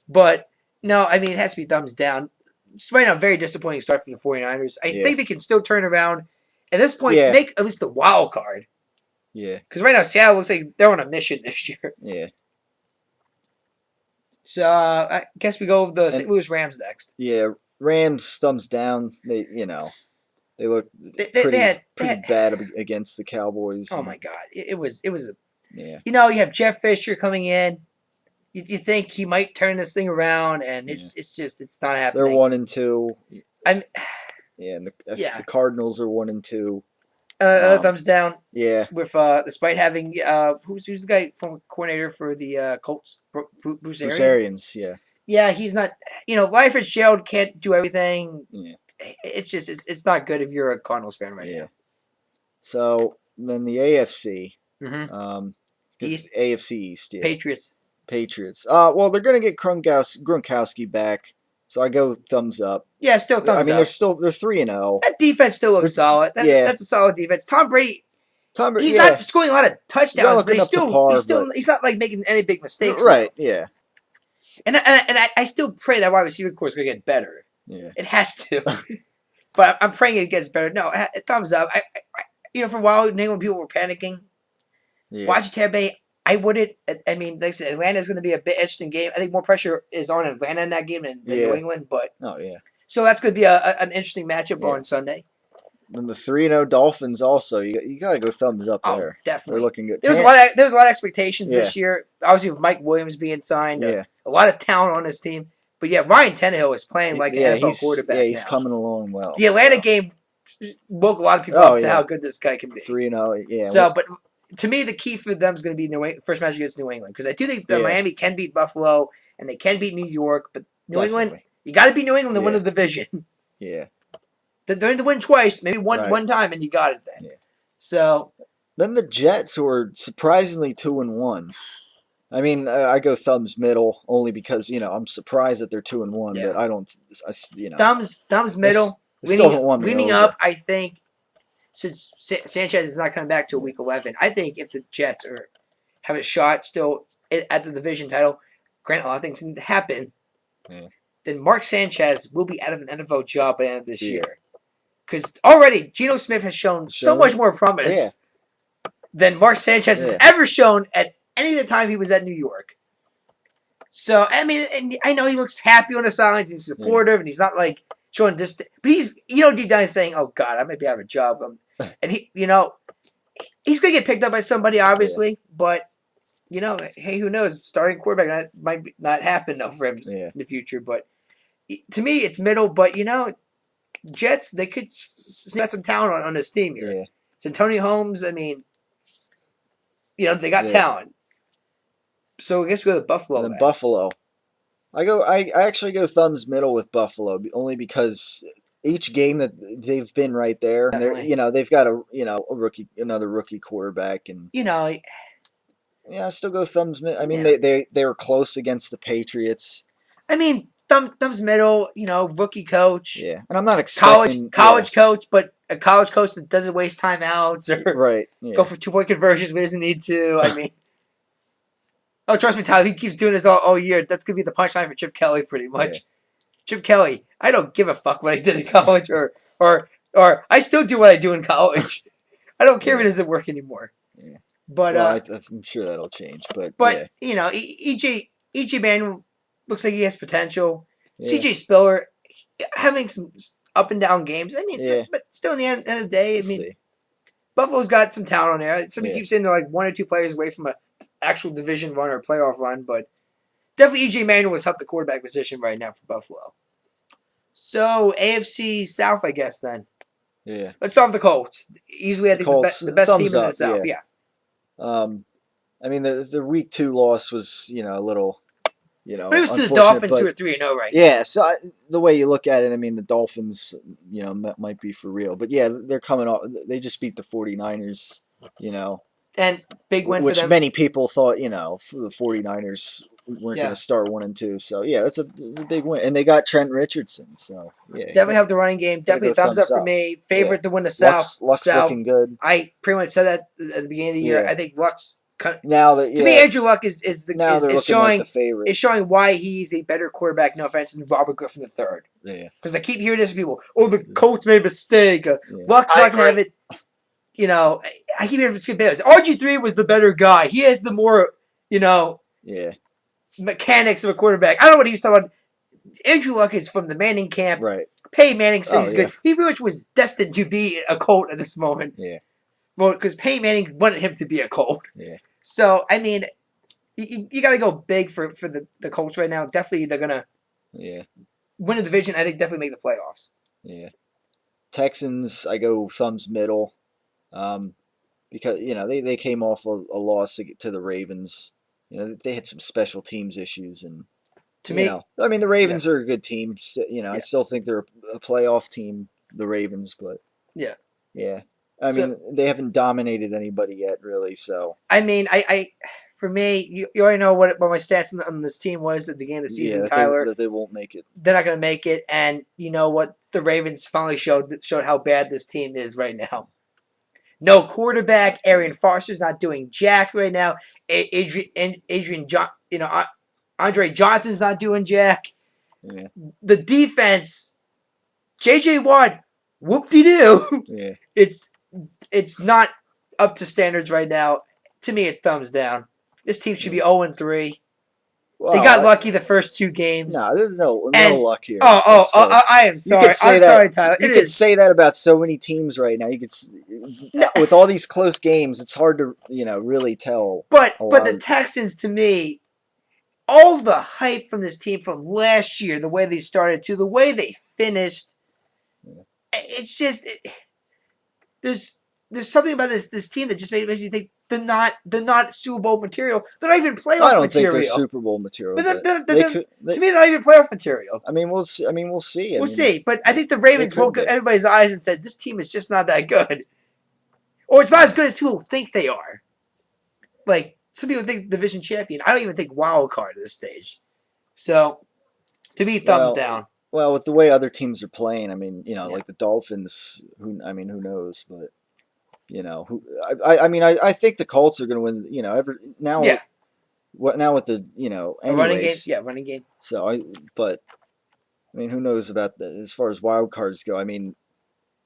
But, no, I mean, it has to be thumbs down. Just right now, very disappointing start for the 49ers. I think they can still turn around. At this point, make at least the wild card. Yeah. Because right now, Seattle looks like they're on a mission this year. Yeah. So, I guess we go with the St. Louis Rams next. Yeah, Rams, thumbs down. They look pretty bad against the Cowboys. Oh, my God. It was yeah. You have Jeff Fisher coming in. You think he might turn this thing around, and it's not happening. They're 1-2. And the Cardinals are 1-2. Thumbs down. Yeah. With despite having who's the guy from coordinator for the Colts, Bruce Arians. Yeah. Yeah, he's not. Larry Fitzgerald can't do everything. Yeah. It's just it's not good if you're a Cardinals fan right now. So then the AFC. Mm-hmm. East. AFC East. Yeah. Patriots. Well, they're gonna get Gronkowski back. So I go thumbs up. Yeah, still thumbs up. I mean, they're 3-0. That defense still looks solid. That's a solid defense. Tom Brady, he's not scoring a lot of touchdowns, but he's not like making any big mistakes. Right? Though. Yeah. And I still pray that wide receiver core is going to get better. Yeah. It has to. But I'm praying it gets better. No, thumbs up. For a while, New England people were panicking. Yeah. Watch Tampa Bay. I wouldn't. I mean, like I said, Atlanta is going to be a bit interesting game. I think more pressure is on Atlanta in that game than New England. But so that's going to be an interesting matchup on Sunday. And the 3-0 Dolphins also, you got to go thumbs up there. Definitely, they're looking good. There was a lot of expectations this year. Obviously, with Mike Williams being signed, a lot of talent on his team. But Ryan Tannehill is playing like an NFL quarterback. Yeah, he's coming along well. The Atlanta game woke a lot of people up to how good this guy can be. 3-0, yeah. So, but to me, the key for them is going to be the first match against New England, because I do think that Miami can beat Buffalo and they can beat New York, but New England, you got to beat New England to win the division. Yeah. They're going to win twice, maybe one time, and you got it then. Yeah. So then the Jets, who are surprisingly 2-1. I mean, I go thumbs middle only because I'm surprised that they're 2-1, but I don't. Thumbs middle. Leaning up, I think. Since Sanchez is not coming back till week 11, I think if the Jets have a shot still at the division title, granted a lot of things need to happen, then Mark Sanchez will be out of an NFL job by the end of this year. Because already Geno Smith has shown so much more promise than Mark Sanchez has ever shown at any of the time he was at New York. So, I mean, and I know he looks happy on the sidelines, he's supportive, and he's not like showing this, but he's, deep down he's saying, oh God, I might be out of a job. And he, he's going to get picked up by somebody, obviously, but, hey, who knows? Starting quarterback might not happen, though, for him in the future. But to me, it's middle, but, Jets, they could got some talent on this team here. Yeah. It's Antonio Holmes, I mean, they got talent. So I guess we go to Buffalo. And then Buffalo. I actually go thumbs middle with Buffalo, only because each game that they've been right there, and they've got another rookie quarterback, and I still go thumbs middle. I mean, they were close against the Patriots. I mean, thumbs middle, rookie coach. Yeah, and I'm not expecting college coach, but a college coach that doesn't waste timeouts or go for 2-point conversions when he doesn't need to. I mean, trust me, Tyler, he keeps doing this all year. That's gonna be the punchline for Chip Kelly, pretty much. Yeah. Chip Kelly, I don't give a fuck what I did in college, or I still do what I do in college. I don't care if it doesn't work anymore. Yeah. But I'm sure that'll change. But EJ Manuel looks like he has potential. Yeah. CJ Spiller having some up and down games. I mean, but still in the end of the day, I mean, Buffalo's got some talent on there. Somebody keeps saying they're like 1 or 2 players away from an actual division run or playoff run, but definitely EJ Manuel has helped the quarterback position right now for Buffalo. So AFC South, I guess then. Yeah. Let's start with the Colts. Easily, I think the best team in the South. Yeah. I mean, the week 2 loss was a little. But it was to the Dolphins, who are 3-0 right now. Yeah, so the way you look at it, I mean, the Dolphins, that might be for real. But, they're coming off. They just beat the 49ers, And big win for them. Which many people thought, for the 49ers weren't going to start 1-2. So, that's a big win. And they got Trent Richardson. So, Definitely have the running game. Definitely thumbs up for me. Favorite to win the South. Luck's looking good. I pretty much said that at the beginning of the year. I think Luck's... Now that to me, Andrew Luck is showing like is showing why he's a better quarterback. No offense, than Robert Griffin III. Yeah, because I keep hearing this from people. Oh, the Colts made a mistake. Luck's not gonna have it. I keep hearing from Skip Bayless. RG3 was the better guy. He has the more mechanics of a quarterback. I don't know what he was talking about. Andrew Luck is from the Manning camp. Right. Peyton Manning says he's good. He pretty much was destined to be a Colt at this moment. Yeah. Well, because Peyton Manning wanted him to be a Colt. Yeah. So, I mean, you got to go big for the Colts right now. Definitely, they're going to win a division. I think definitely make the playoffs. Yeah. Texans, I go thumbs middle because, they came off a loss to the Ravens. They had some special teams issues. And, to me, I mean, the Ravens are a good team. I still think they're a playoff team, the Ravens, but. Yeah. Yeah. I mean, they haven't dominated anybody yet, really. So I mean, for me, you already know what my stats on this team was at the beginning of the season, Tyler. That they won't make it. They're not going to make it, and you know what? The Ravens finally showed how bad this team is right now. No quarterback. Arian Foster's not doing jack right now. Andre Johnson's not doing jack. Yeah. The defense. J.J. Watt whoop-de-doo. Yeah. It's not up to standards right now. To me, it's thumbs down. This team should be 0-3. Well, they got lucky the first 2 games. No, there's no luck here. I am sorry. Sorry, Tyler. You could say that about so many teams right now. You could, with all these close games, it's hard to really tell. But the Texans, to me, all the hype from this team from last year, the way they started to the way they finished, it's just there's something about this team that just makes you think they're not Super Bowl material. They're not even playoff material. I don't think they're Super Bowl material. But to me, they're not even playoff material. I mean, we'll see. We'll see. But I think the Ravens woke up everybody's eyes and said, this team is just not that good. Or it's not as good as people think they are. Like, some people think division champion. I don't even think wild card at this stage. So, to me, thumbs down. Well, with the way other teams are playing, I mean, like the Dolphins, who knows, but I think the Colts are going to win. Now with the running game. So who knows about as far as wild cards go? I mean,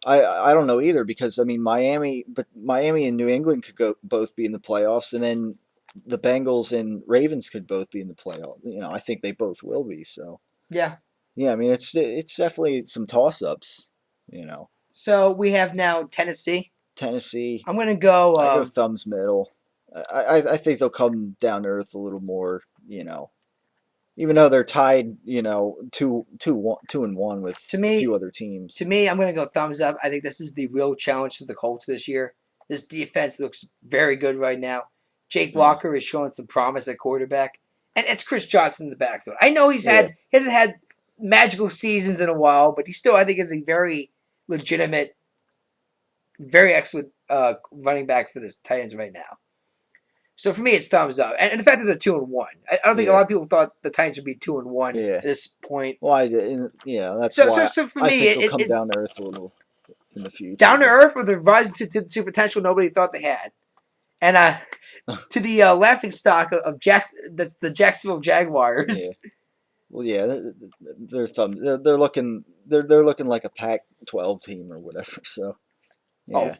I don't know either because Miami and New England could both be in the playoffs, and then the Bengals and Ravens could both be in the playoffs. I think they both will be. So yeah. Yeah, I mean it's definitely some toss-ups, So we have now Tennessee. I'm gonna go. I go thumbs middle. I think they'll come down to earth a little more, even though they're tied, 2-1 with a few other teams. To me, I'm gonna go thumbs up. I think this is the real challenge for the Colts this year. This defense looks very good right now. Jake Locker is showing some promise at quarterback, and it's Chris Johnson in the backfield. I know he hasn't had magical seasons in a while, but he still, I think, is a very legitimate, very excellent running back for the Titans right now. So for me, it's thumbs up, and the fact that they're 2-1. I don't think a lot of people thought the Titans would be 2-1 at this point. Well, that's why. So for me, it'll come down to earth a little in the future. Down to earth, or they're rising to potential nobody thought they had, and to the laughing stock of that's the Jacksonville Jaguars. Yeah. Well, yeah, they're looking like a Pac-12 team or whatever. So, yeah.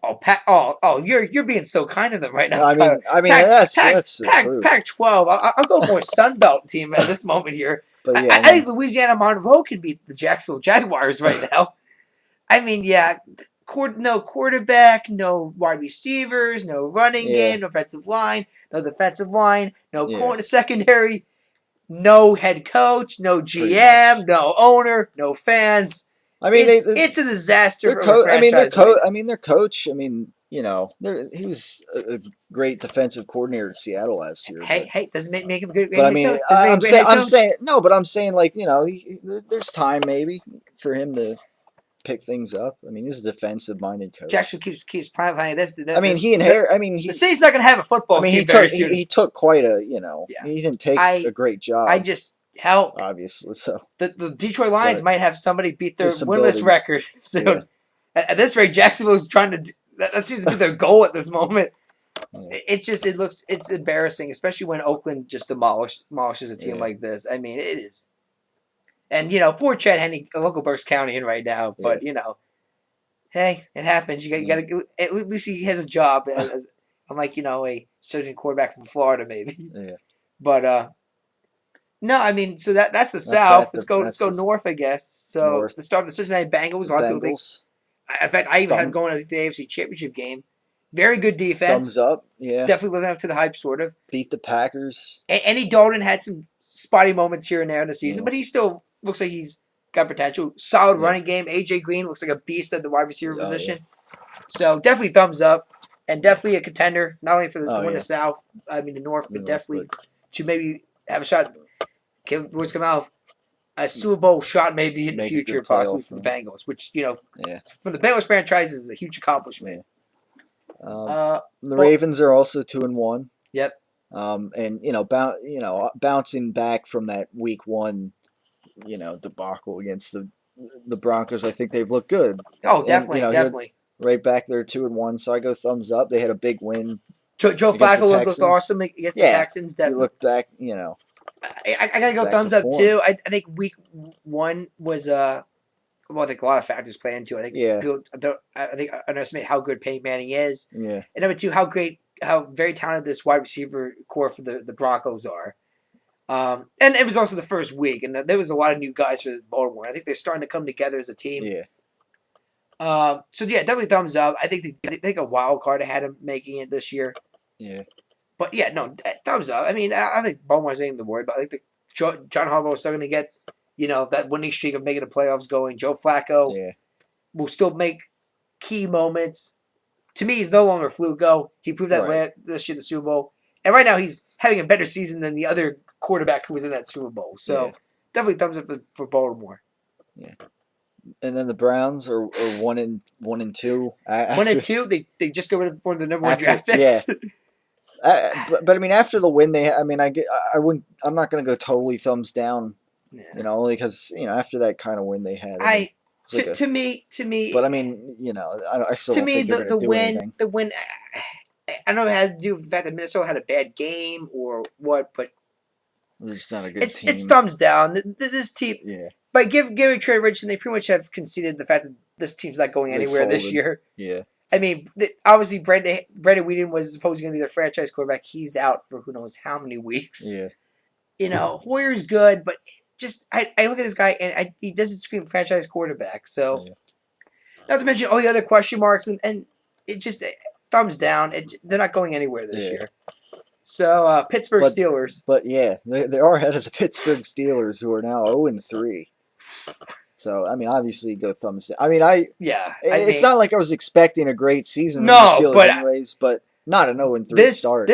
You're being so kind to them right now. I mean that's the truth. Pac-12. I'll go more Sun Belt team at this moment here. But yeah, I think Louisiana Monroe can beat the Jacksonville Jaguars right now. I mean, yeah, no quarterback, no wide receivers, no running game, no offensive line, no defensive line, no corner secondary. No head coach, no GM, no owner, no fans. I mean, it's a disaster. Their coach. He was a great defensive coordinator at Seattle last year. Hey, doesn't make him a good. But I'm saying, like, there's time maybe for him to pick things up. I mean, he's a defensive-minded coach. Jackson keeps playing this. The city's not going to have a football team very soon. He took quite a, he didn't take a great job. Obviously, so the Detroit Lions might have somebody beat their winless record soon. Yeah. At this rate, Jacksonville's trying to. That seems to be their goal at this moment. Yeah. It's embarrassing, especially when Oakland just demolishes a team like this. I mean, it is. And, poor Chad Henne, local Berks County in right now. But, hey, it happens. You got to, at least he has a job. Unlike, a certain quarterback from Florida, maybe. Yeah. But, no, I mean, so that's the South. Let's go north, I guess. So, the start of the Cincinnati Bengals. A lot of people think. In fact, I even had them going to the AFC Championship game. Very good defense. Thumbs up, yeah. Definitely living up to the hype, sort of. Beat the Packers. Andy Dalton had some spotty moments here and there in the season, but he still looks like he's got potential. Solid running game. A.J. Green looks like a beast at the wide receiver position. Yeah. So definitely thumbs up, and definitely a contender, not only for the win the South, the North, but definitely to maybe have a shot. Caleb Woods come out. A Super Bowl shot maybe in the future, possibly for the Bengals, which, from the Bengals franchise is a huge accomplishment. The Ravens are also 2-1. Yep. And bouncing back from that week 1, debacle against the Broncos, I think they've looked good. Oh, definitely, definitely. Right back there, 2-1. So I go thumbs up. They had a big win. Joe Flacco looked awesome against the Texans. Definitely. You look back, I gotta go thumbs up too. I think week 1 was well, I think a lot of factors play into it. I think underestimate how good Peyton Manning is. Yeah. And number two, how very talented this wide receiver core for the Broncos are. And it was also the first week, and there was a lot of new guys for Baltimore. I think they're starting to come together as a team. Yeah. So yeah, definitely thumbs up. I think a wild card had him making it this year. Yeah. But yeah, no, thumbs up. I mean, I think Baltimore's ain't the word, but I think John Harbaugh is starting to get, that winning streak of making the playoffs going. Joe Flacco will still make key moments. To me, he's no longer Fluco. He proved that this year in the Super Bowl. And right now, he's having a better season than the other quarterback who was in that Super Bowl. So definitely thumbs up for Baltimore. Yeah. And then the Browns are 1-2. 1-2. They just got rid of one of the number one draft picks. Yeah. But I mean, after the win, I'm not going to go totally thumbs down. Yeah. Only because after that kind of win they had. To me. But I mean, I still don't think they're going to do anything. The win. I don't know if it had to do with the fact that Minnesota had a bad game or what, but it's not a good team. It's thumbs down. This team. Yeah. By giving Trey Richardson, they pretty much have conceded the fact that this team's not going anywhere this year. Yeah. I mean, obviously, Brandon Weeden was supposedly going to be their franchise quarterback. He's out for who knows how many weeks. Yeah. Hoyer's good, but just I look at this guy and he doesn't scream franchise quarterback. So, not to mention all the other question marks, and it just thumbs down. They're not going anywhere this year. So, Pittsburgh Steelers. But yeah, they are ahead of the Pittsburgh Steelers, who are now 0-3. So, I mean, obviously, go thumbs down. I mean, it's not like I was expecting a great season from the Steelers anyways, but not an 0-3 start.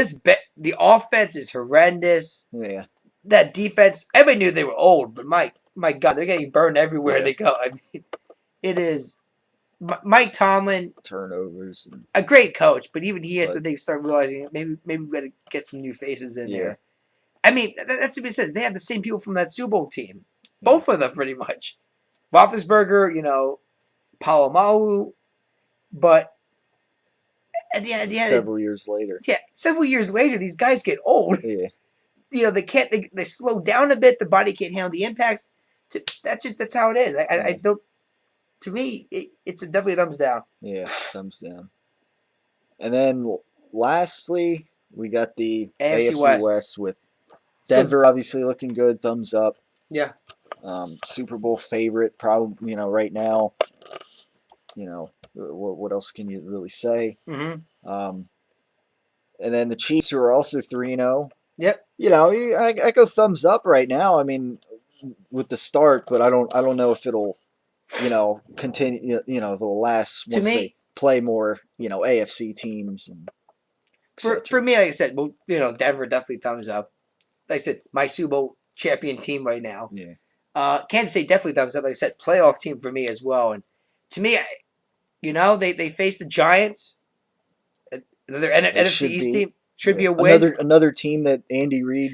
The offense is horrendous. Yeah. That defense, everybody knew they were old, but my God, they're getting burned everywhere they go. I mean, it is Mike Tomlin. Turnovers. A great coach, but even he has to start realizing maybe we got to get some new faces in there. I mean, that's what it says. They have the same people from that Super Bowl team. Both of them, pretty much. Roethlisberger, Palomalu, but at the end, several years later. Yeah, several years later, these guys get old. Yeah. They can't. They slow down a bit. The body can't handle the impacts. That's how it is. I don't. To me, it's definitely a thumbs down. Yeah, thumbs down. And then lastly, we got the AFC West with Denver obviously looking good. Thumbs up. Yeah. Super Bowl favorite, probably, right now. What else can you really say? Mm-hmm. And then the Chiefs, who are also 3-0. Yep. I go thumbs up right now. I mean, with the start, but I don't know if it'll, continue. It'll last once they play more, AFC teams. And for me, like I said, Denver definitely thumbs up. Like I said, my Super Bowl champion team right now. Yeah. Kansas State definitely thumbs up. Like I said, playoff team for me as well. And to me, they face the Giants, another NFC East team. Should be a win. Another team that Andy Reid,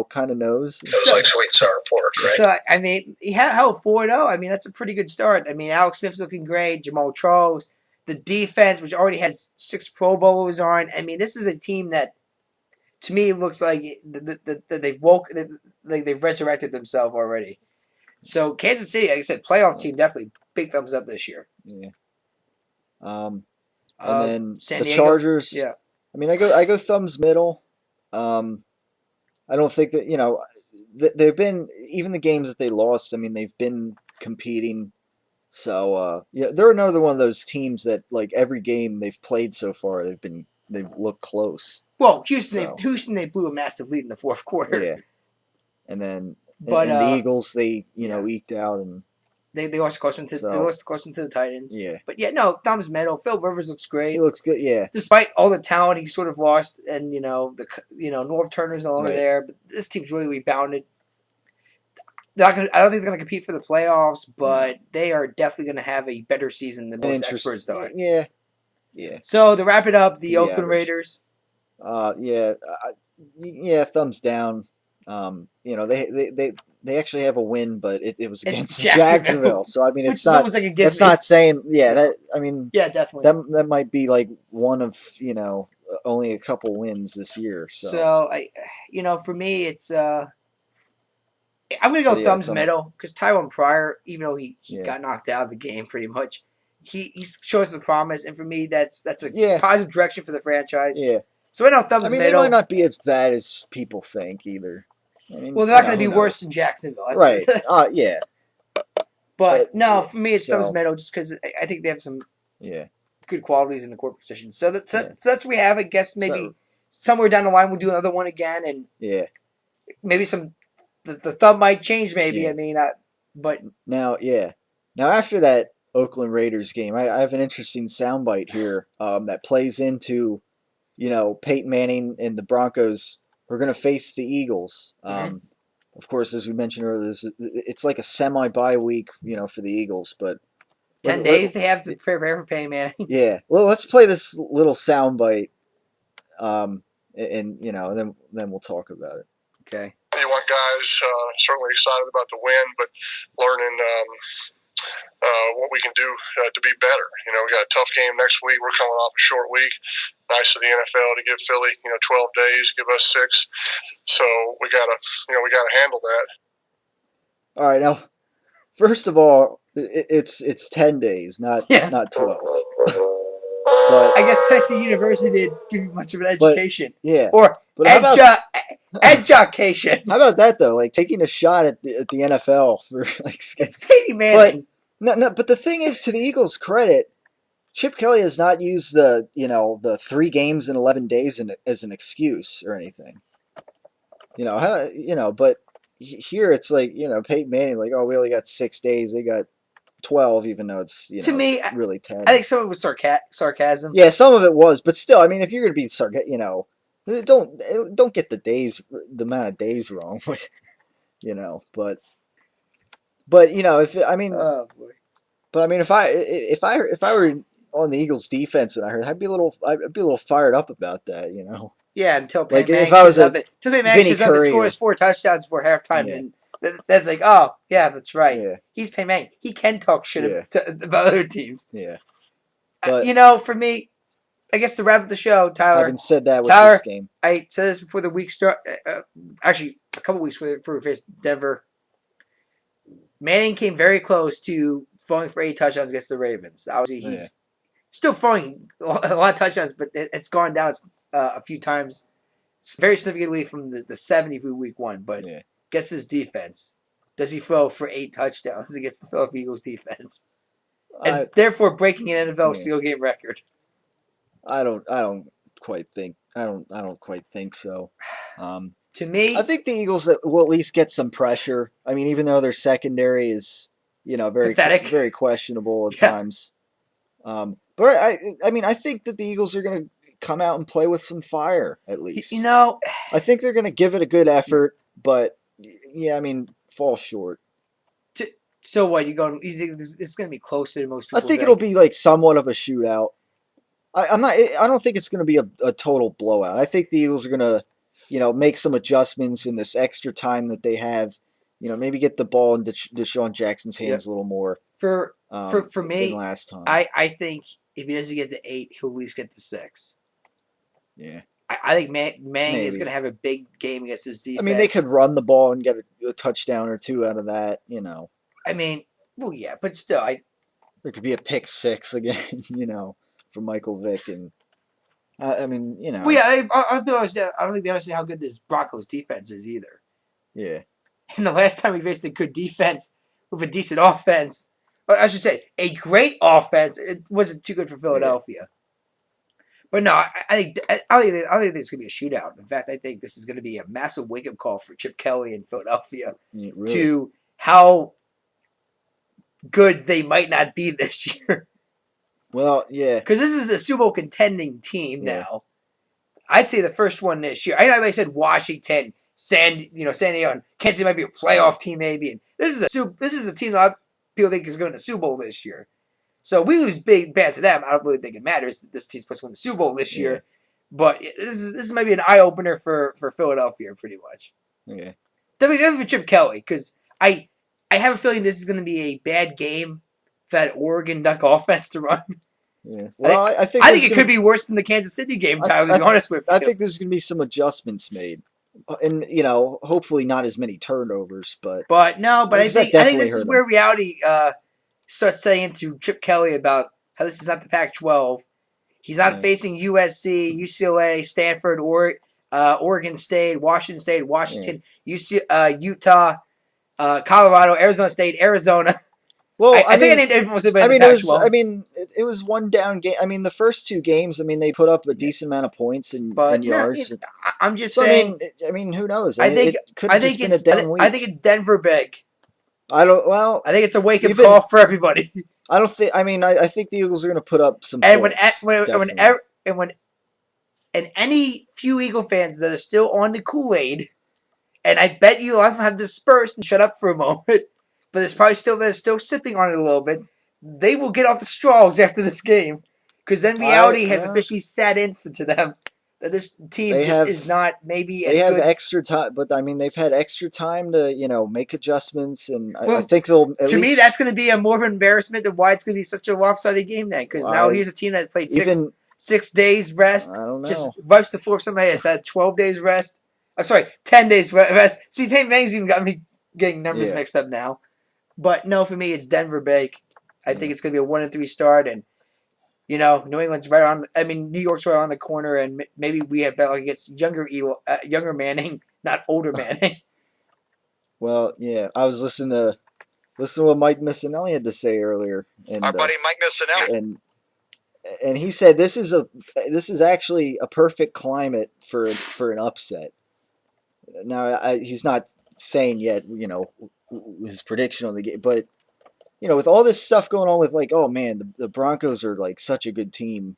kind of knows. It was like sweet sour pork, right? So I mean, 4-0. I mean, that's a pretty good start. I mean, Alex Smith's looking great. Jamal Charles, the defense, which already has 6 Pro Bowlers on. I mean, this is a team that, to me, looks like they've resurrected themselves already. So Kansas City, like I said, playoff team, definitely big thumbs up this year. Yeah. And then San the Diego, Chargers. Yeah. I mean, I go thumbs middle. I don't think that they've been, even the games that they lost. I mean, they've been competing. So they're another one of those teams that every game they've played so far, they've looked close. Well, Houston they blew a massive lead in the fourth quarter. Yeah. And then the Eagles they eked out and they lost the close to the Titans. Yeah. But thumbs middle. Philip Rivers looks great. He looks good, yeah. Despite all the talent he sort of lost, and Norv Turner's no longer there, but this team's really rebounded. I don't think they're going to compete for the playoffs, but they are definitely going to have a better season than most experts thought. Yeah. Yeah. So to wrap it up, the Oakland Raiders. Thumbs down. They actually have a win, but it was against Jacksonville. So I mean, it's not. That's not saying. Yeah, that I mean. Yeah, definitely. That might be one of only a couple wins this year. So I for me, it's I'm going to go thumbs middle because Tywone Pryor, even though he got knocked out of the game pretty much, he shows some promise, and for me, that's a positive direction for the franchise. Yeah. So I know thumbs middle. They might not be as bad as people think either. They're not going to be worse than Jacksonville. Right. Yeah. But no, for me, it's thumbs middle just because I think they have some good qualities in the core position. So that's what we have. I guess maybe somewhere down the line we'll do another one again, and maybe the thumb might change. Maybe I mean, but now after that Oakland Raiders game, I have an interesting soundbite here that plays into Peyton Manning and the Broncos. We're going to face the Eagles. Of course, as we mentioned earlier, it's like a semi-bye week, for the Eagles. But 10 days they have to prepare for Peyton Manning. Yeah. Well, let's play this little soundbite, and then we'll talk about it. Okay. You want guys certainly excited about the win, but learning what we can do to be better. We got a tough game next week. We're coming off a short week. Nice of the NFL to give Philly, 12 days, give us 6. So we gotta handle that. All right, now, first of all, it's 10 days, not 12. But I guess Tennessee University didn't give you much of an education. Or education. How about that though? Like taking a shot at the NFL for it's Peyton Manning. But the thing is, to the Eagles' credit, Chip Kelly has not used the 3 games in 11 days as an excuse or anything. But here it's like, Peyton Manning, like, oh, we only got 6 days. They got 12, even though it's, to me, really 10. I think some of it was sarcasm. Yeah, some of it was, but still, I mean, if you're going to be don't get the amount of days wrong, but if I were on the Eagles defense and I heard, I'd be a little fired up about that, Yeah, until Peyton Manning shows up and scores 4 touchdowns before halftime, and that's like, oh yeah, that's right. Yeah. He's Peyton Manning. He can talk shit about other teams. Yeah, but for me, I guess to wrap up the show, Tyler. I haven't said that with this game. I said this before the week start. Actually, a couple weeks before we faced Denver. Manning came very close to throwing for 8 touchdowns against the Ravens. Obviously, he's still throwing a lot of touchdowns, but it's gone down a few times, very significantly from the 70 for week 1. But guess his defense. Does he throw for 8 touchdowns against the Philadelphia Eagles defense? And therefore breaking an NFL single game record. I don't quite think so. To me, I think the Eagles will at least get some pressure. I mean, even though their secondary is, very pathetic, very questionable at times. But I think that the Eagles are going to come out and play with some fire at least. I think they're going to give it a good effort, but fall short. So what? You think it's going to be closer than most people? I think it'll be like somewhat of a shootout. I don't think it's going to be a total blowout. I think the Eagles are going to, make some adjustments in this extra time that they have. Maybe get the ball in Deshaun Jackson's hands a little more. For me, than last time. I think if he doesn't get to 8, he'll at least get to 6. Yeah. I think Manning is going to have a big game against his defense. I mean, they could run the ball and get a touchdown or 2 out of that. I mean, well, yeah, but still, there could be a pick 6 again. From Michael Vick, and Well, yeah, I'll be honest. I don't think they understand how good this Broncos defense is either. Yeah. And the last time we faced a good defense with a decent offense, or I should say, a great offense, it wasn't too good for Philadelphia. Yeah. But no, I think it's gonna be a shootout. In fact, I think this is gonna be a massive wake-up call for Chip Kelly in Philadelphia to how good they might not be this year. Well, yeah. Because this is a Super Bowl contending team now. I'd say the first one this year. I know everybody said Washington, San Diego, and Kansas City might be a playoff team maybe. And this is a team that a lot of people think is going to the Super Bowl this year. So we lose bad to them. I don't really think it matters. This team's supposed to win the Super Bowl this year. But this might be an eye opener for Philadelphia, pretty much. Okay. Definitely for Chip Kelly, because I have a feeling this is going to be a bad game for that Oregon Duck offense to run. Yeah. Well, I think it could be worse than the Kansas City game, Tyler, to be honest with you. I think there's going to be some adjustments made. and hopefully not as many turnovers, but I think this is where reality starts saying to Chip Kelly about how this is not the Pac-12. He's not facing USC, UCLA, Stanford, Oregon State, Washington, Utah, Colorado, Arizona State, Arizona. Well, I think it was one down game. I mean, the first two games, they put up a decent amount of points and yards. I'm just saying. Who knows? I think it's Denver big. I think it's a wake-up call for everybody. I don't think. I think the Eagles are going to put up some points. And any few Eagle fans that are still on the Kool-Aid, and I bet you a lot of them have dispersed and shut up for a moment. But they're still sipping on it a little bit. They will get off the straws after this game, because then reality has officially sat in to them that this team is not maybe as good. They have extra time, but they've had extra time to make adjustments, and I think they'll. To me, that's going to be more of an embarrassment than why it's going to be such a lopsided game then, because now here's a team that's played 6 days rest. I don't know. Just wipes the floor. Somebody has had 12 days rest. I'm sorry, 10 days rest. See, Peyton Manning's even got me getting numbers mixed up now. But no, for me, it's Denver big. I think it's going to be a 1-3 start, and New England's right on. New York's right on the corner, and maybe we have battle against younger Manning, not older Manning. Well, yeah, I was listening to what Mike Missanelli had to say earlier, and our buddy Mike Missanelli, and he said this is actually a perfect climate for an upset. Now he's not saying yet, his prediction on the game, but with all this stuff going on with oh man, the Broncos are such a good team,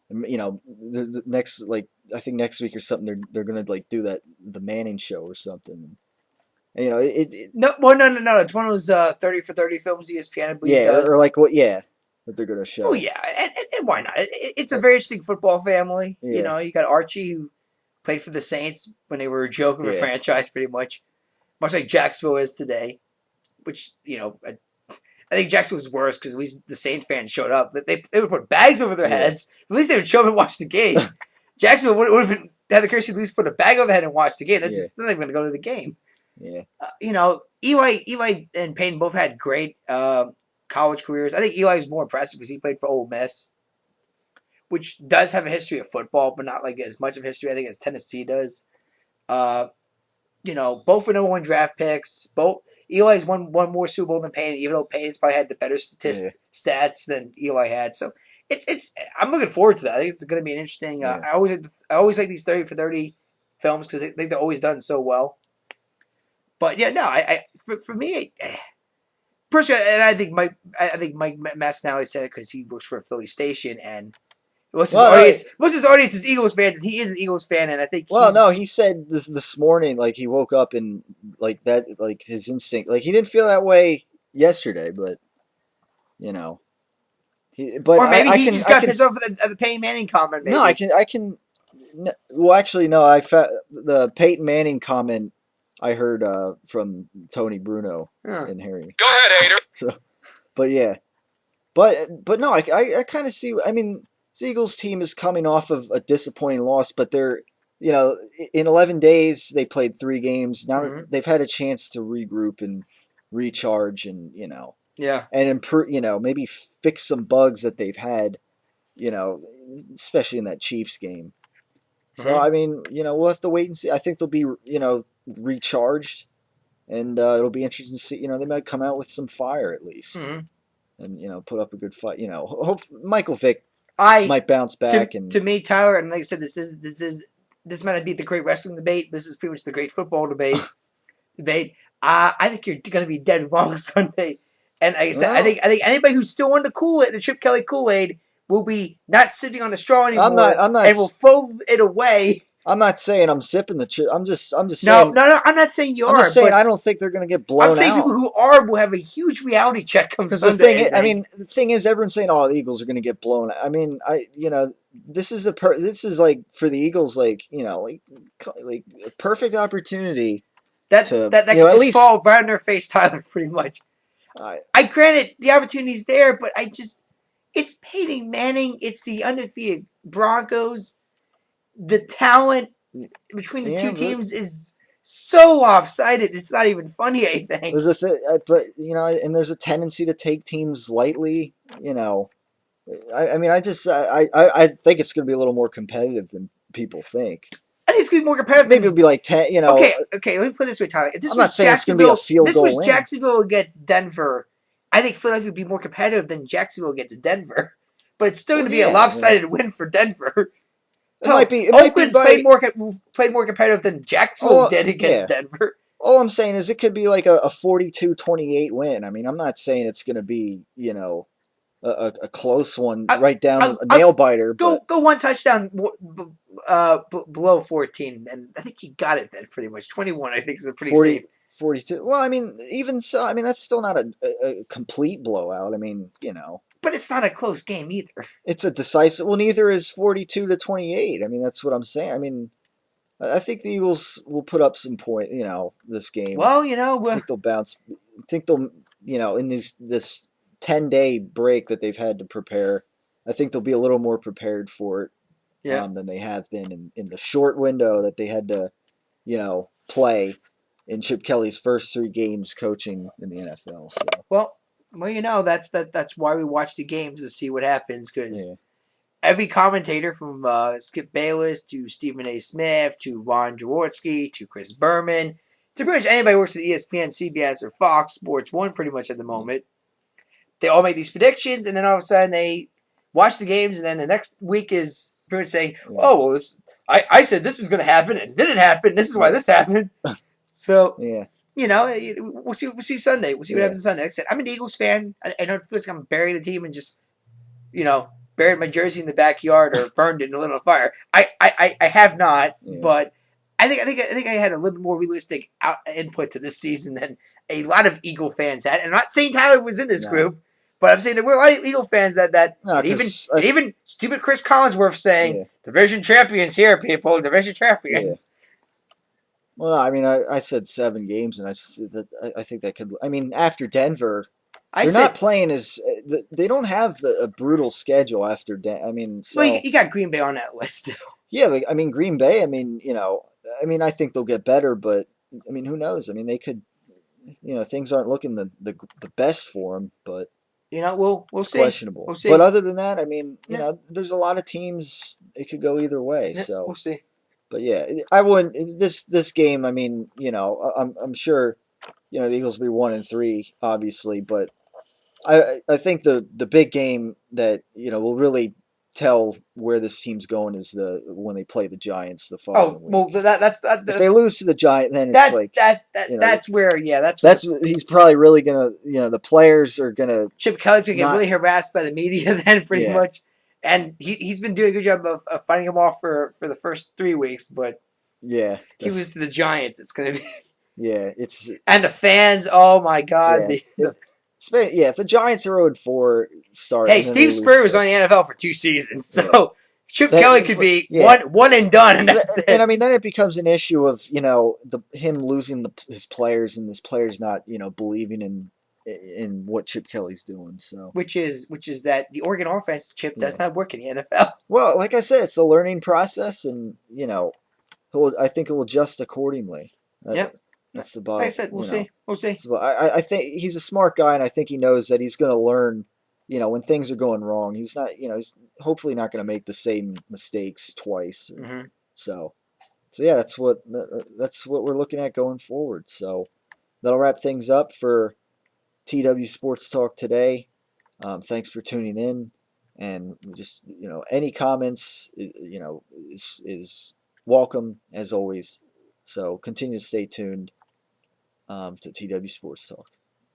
the next I think next week or something they're gonna do the Manning show or something, and, no, it's one of those 30 for 30 films ESPN I believe does. That they're gonna show. Oh yeah, and why not? It's a very interesting football family. Yeah. You got Archie, who played for the Saints when they were a joke of a franchise, pretty much like Jacksonville is today. Which I think Jacksonville was worse because at least the Saints fans showed up. They would put bags over their heads. At least they would show up and watch the game. Jacksonville would have had the courtesy to at least put a bag over their head and watch the game. They're not even going to go to the game. Yeah. Eli and Peyton both had great college careers. I think Eli was more impressive because he played for Ole Miss, which does have a history of football, but not as much of a history I think as Tennessee does. Both were number one draft picks. Eli's won one more Super Bowl than Peyton, even though Peyton's probably had the better stats than Eli had. So it's I'm looking forward to that. I think it's going to be an interesting. I always like these 30 for 30 films because I think they're always done so well. But for me, personally, and I think Mike Massinelli said it because he works for a Philly station and. Most of his audience is Eagles fans, and he is an Eagles fan, and I think. He said this morning, he woke up and that, his instinct, he didn't feel that way yesterday, but, or maybe he just got pissed off at the Peyton Manning comment. Maybe. No, I can. Well, actually, no. The Peyton Manning comment I heard from Tony Bruno and Harry. Go ahead, hater. So, but yeah, but no, I kind of see. The Eagles team is coming off of a disappointing loss, but they're, in 11 days, they played 3 games. Now they've had a chance to regroup and recharge and, and improve, maybe fix some bugs that they've had, especially in that Chiefs game. So, we'll have to wait and see. I think they'll be, recharged, and it'll be interesting to see, they might come out with some fire at least and, put up a good fight. Hope Michael Vick might bounce back. To me, Tyler, and like I said, this might not be the great wrestling debate. This is pretty much the great football debate. I think you're going to be dead wrong Sunday. And like I said, I think anybody who's still on the Chip Kelly Kool-Aid, will be not sipping on the straw anymore. I'm not, and will throw it away. I'm not saying I'm sipping the chip. I'm just saying. No. I'm not saying you are. I'm just saying I don't think they're going to get blown out. I'm saying people who are will have a huge reality check come Sunday. The thing is, everyone's saying, "Oh, the Eagles are going to get blown out." This is for the Eagles, a perfect opportunity. That could just fall right on their face, Tyler. Pretty much. I granted the opportunity's there, but it's Peyton Manning. It's the undefeated Broncos. The talent between the two teams is so lopsided. It's not even funny, I think. There's but and there's a tendency to take teams lightly. I mean, I think it's going to be a little more competitive than people think. I think it's going to be more competitive. Maybe it'll be like 10. Okay. Let me put it this way, Tyler. If this I'm was not saying it's going to be a field goal win. This was Jacksonville against Denver. I think Philadelphia would be more competitive than Jacksonville against Denver. But it's still going to be a lopsided win for Denver. Oakland played more competitive than Jacksonville did against Denver. All I'm saying is it could be like a 42-28 win. I mean, I'm not saying it's going to be, a close one right down a nail biter. Go one touchdown below 14, and I think he got it then pretty much. 21, I think, is a pretty safe. 42. Well, I mean, even so, I mean, that's still not a complete blowout. I mean, But it's not a close game either. It's a decisive. Well, neither is 42-28. I mean, that's what I'm saying. I mean, I think the Eagles will put up some point. This game. Well, I think they'll bounce. I think they'll, in this 10-day break that they've had to prepare, I think they'll be a little more prepared for it than they have been in the short window that they had to, play in Chip Kelly's first 3 games coaching in the NFL. So. Well, that's why we watch the games to see what happens, because every commentator from Skip Bayless to Stephen A. Smith to Ron Jaworski to Chris Berman to pretty much anybody who works at ESPN, CBS, or Fox Sports 1 pretty much at the moment, they all make these predictions, and then all of a sudden they watch the games, and then the next week is pretty much saying, oh, well, I said this was going to happen, and it didn't happen. This is why this happened. So, we'll see Sunday. We'll see what happens Sunday. Like I said, I'm an Eagles fan. I know it feels like I'm burying the team and just, buried my jersey in the backyard or burned it in a little fire. I have not, but I think I had a little bit more realistic input to this season than a lot of Eagle fans had. And I'm not saying Tyler was in this group, but I'm saying there were a lot of Eagle fans that even stupid Chris Collinsworth saying, division champions here, people, division champions. Yeah. Well, I mean, I said 7 games, and I think that could. I mean, after Denver, they're not playing as they don't have a brutal schedule after Denver. I mean, so you got Green Bay on that list. Yeah, but, I mean, Green Bay. I mean, I think they'll get better, but I mean, who knows? I mean, they could. Things aren't looking the best for them, but we'll see. Questionable. We'll see. But other than that, I mean, there's a lot of teams. It could go either way. So we'll see. But yeah, I wouldn't. This game, I mean, I'm sure, the Eagles will be 1-3, obviously, but I think the big game that will really tell where this team's going is when they play the Giants the following week. Well, if they lose to the Giants, then it's like that's where he's probably really gonna the players are gonna Chip Kelly's gonna get really harassed by the media then pretty much. And he's been doing a good job of fighting him off for the first 3 weeks, but he was to the Giants. It's going to be it's and the fans. Oh my God! If the Giants are 0-4 start. Hey, Steve Spurrier was on the NFL for 2 seasons, so Chip Kelly could be one and done, and that's it. And I mean, then it becomes an issue of him losing his players and his players not believing in what Chip Kelly's doing, so which is that the Oregon offense Chip does not work in the NFL. Well, like I said, it's a learning process, and I think it will adjust accordingly. That's the bottom. Like I said, we'll see. I think he's a smart guy, and I think he knows that he's going to learn. When things are going wrong, he's not. He's hopefully not going to make the same mistakes twice. Mm-hmm. So yeah, that's what we're looking at going forward. So that'll wrap things up for TW Sports Talk today. Thanks for tuning in, and just any comments is welcome as always. So continue to stay tuned to TW Sports Talk.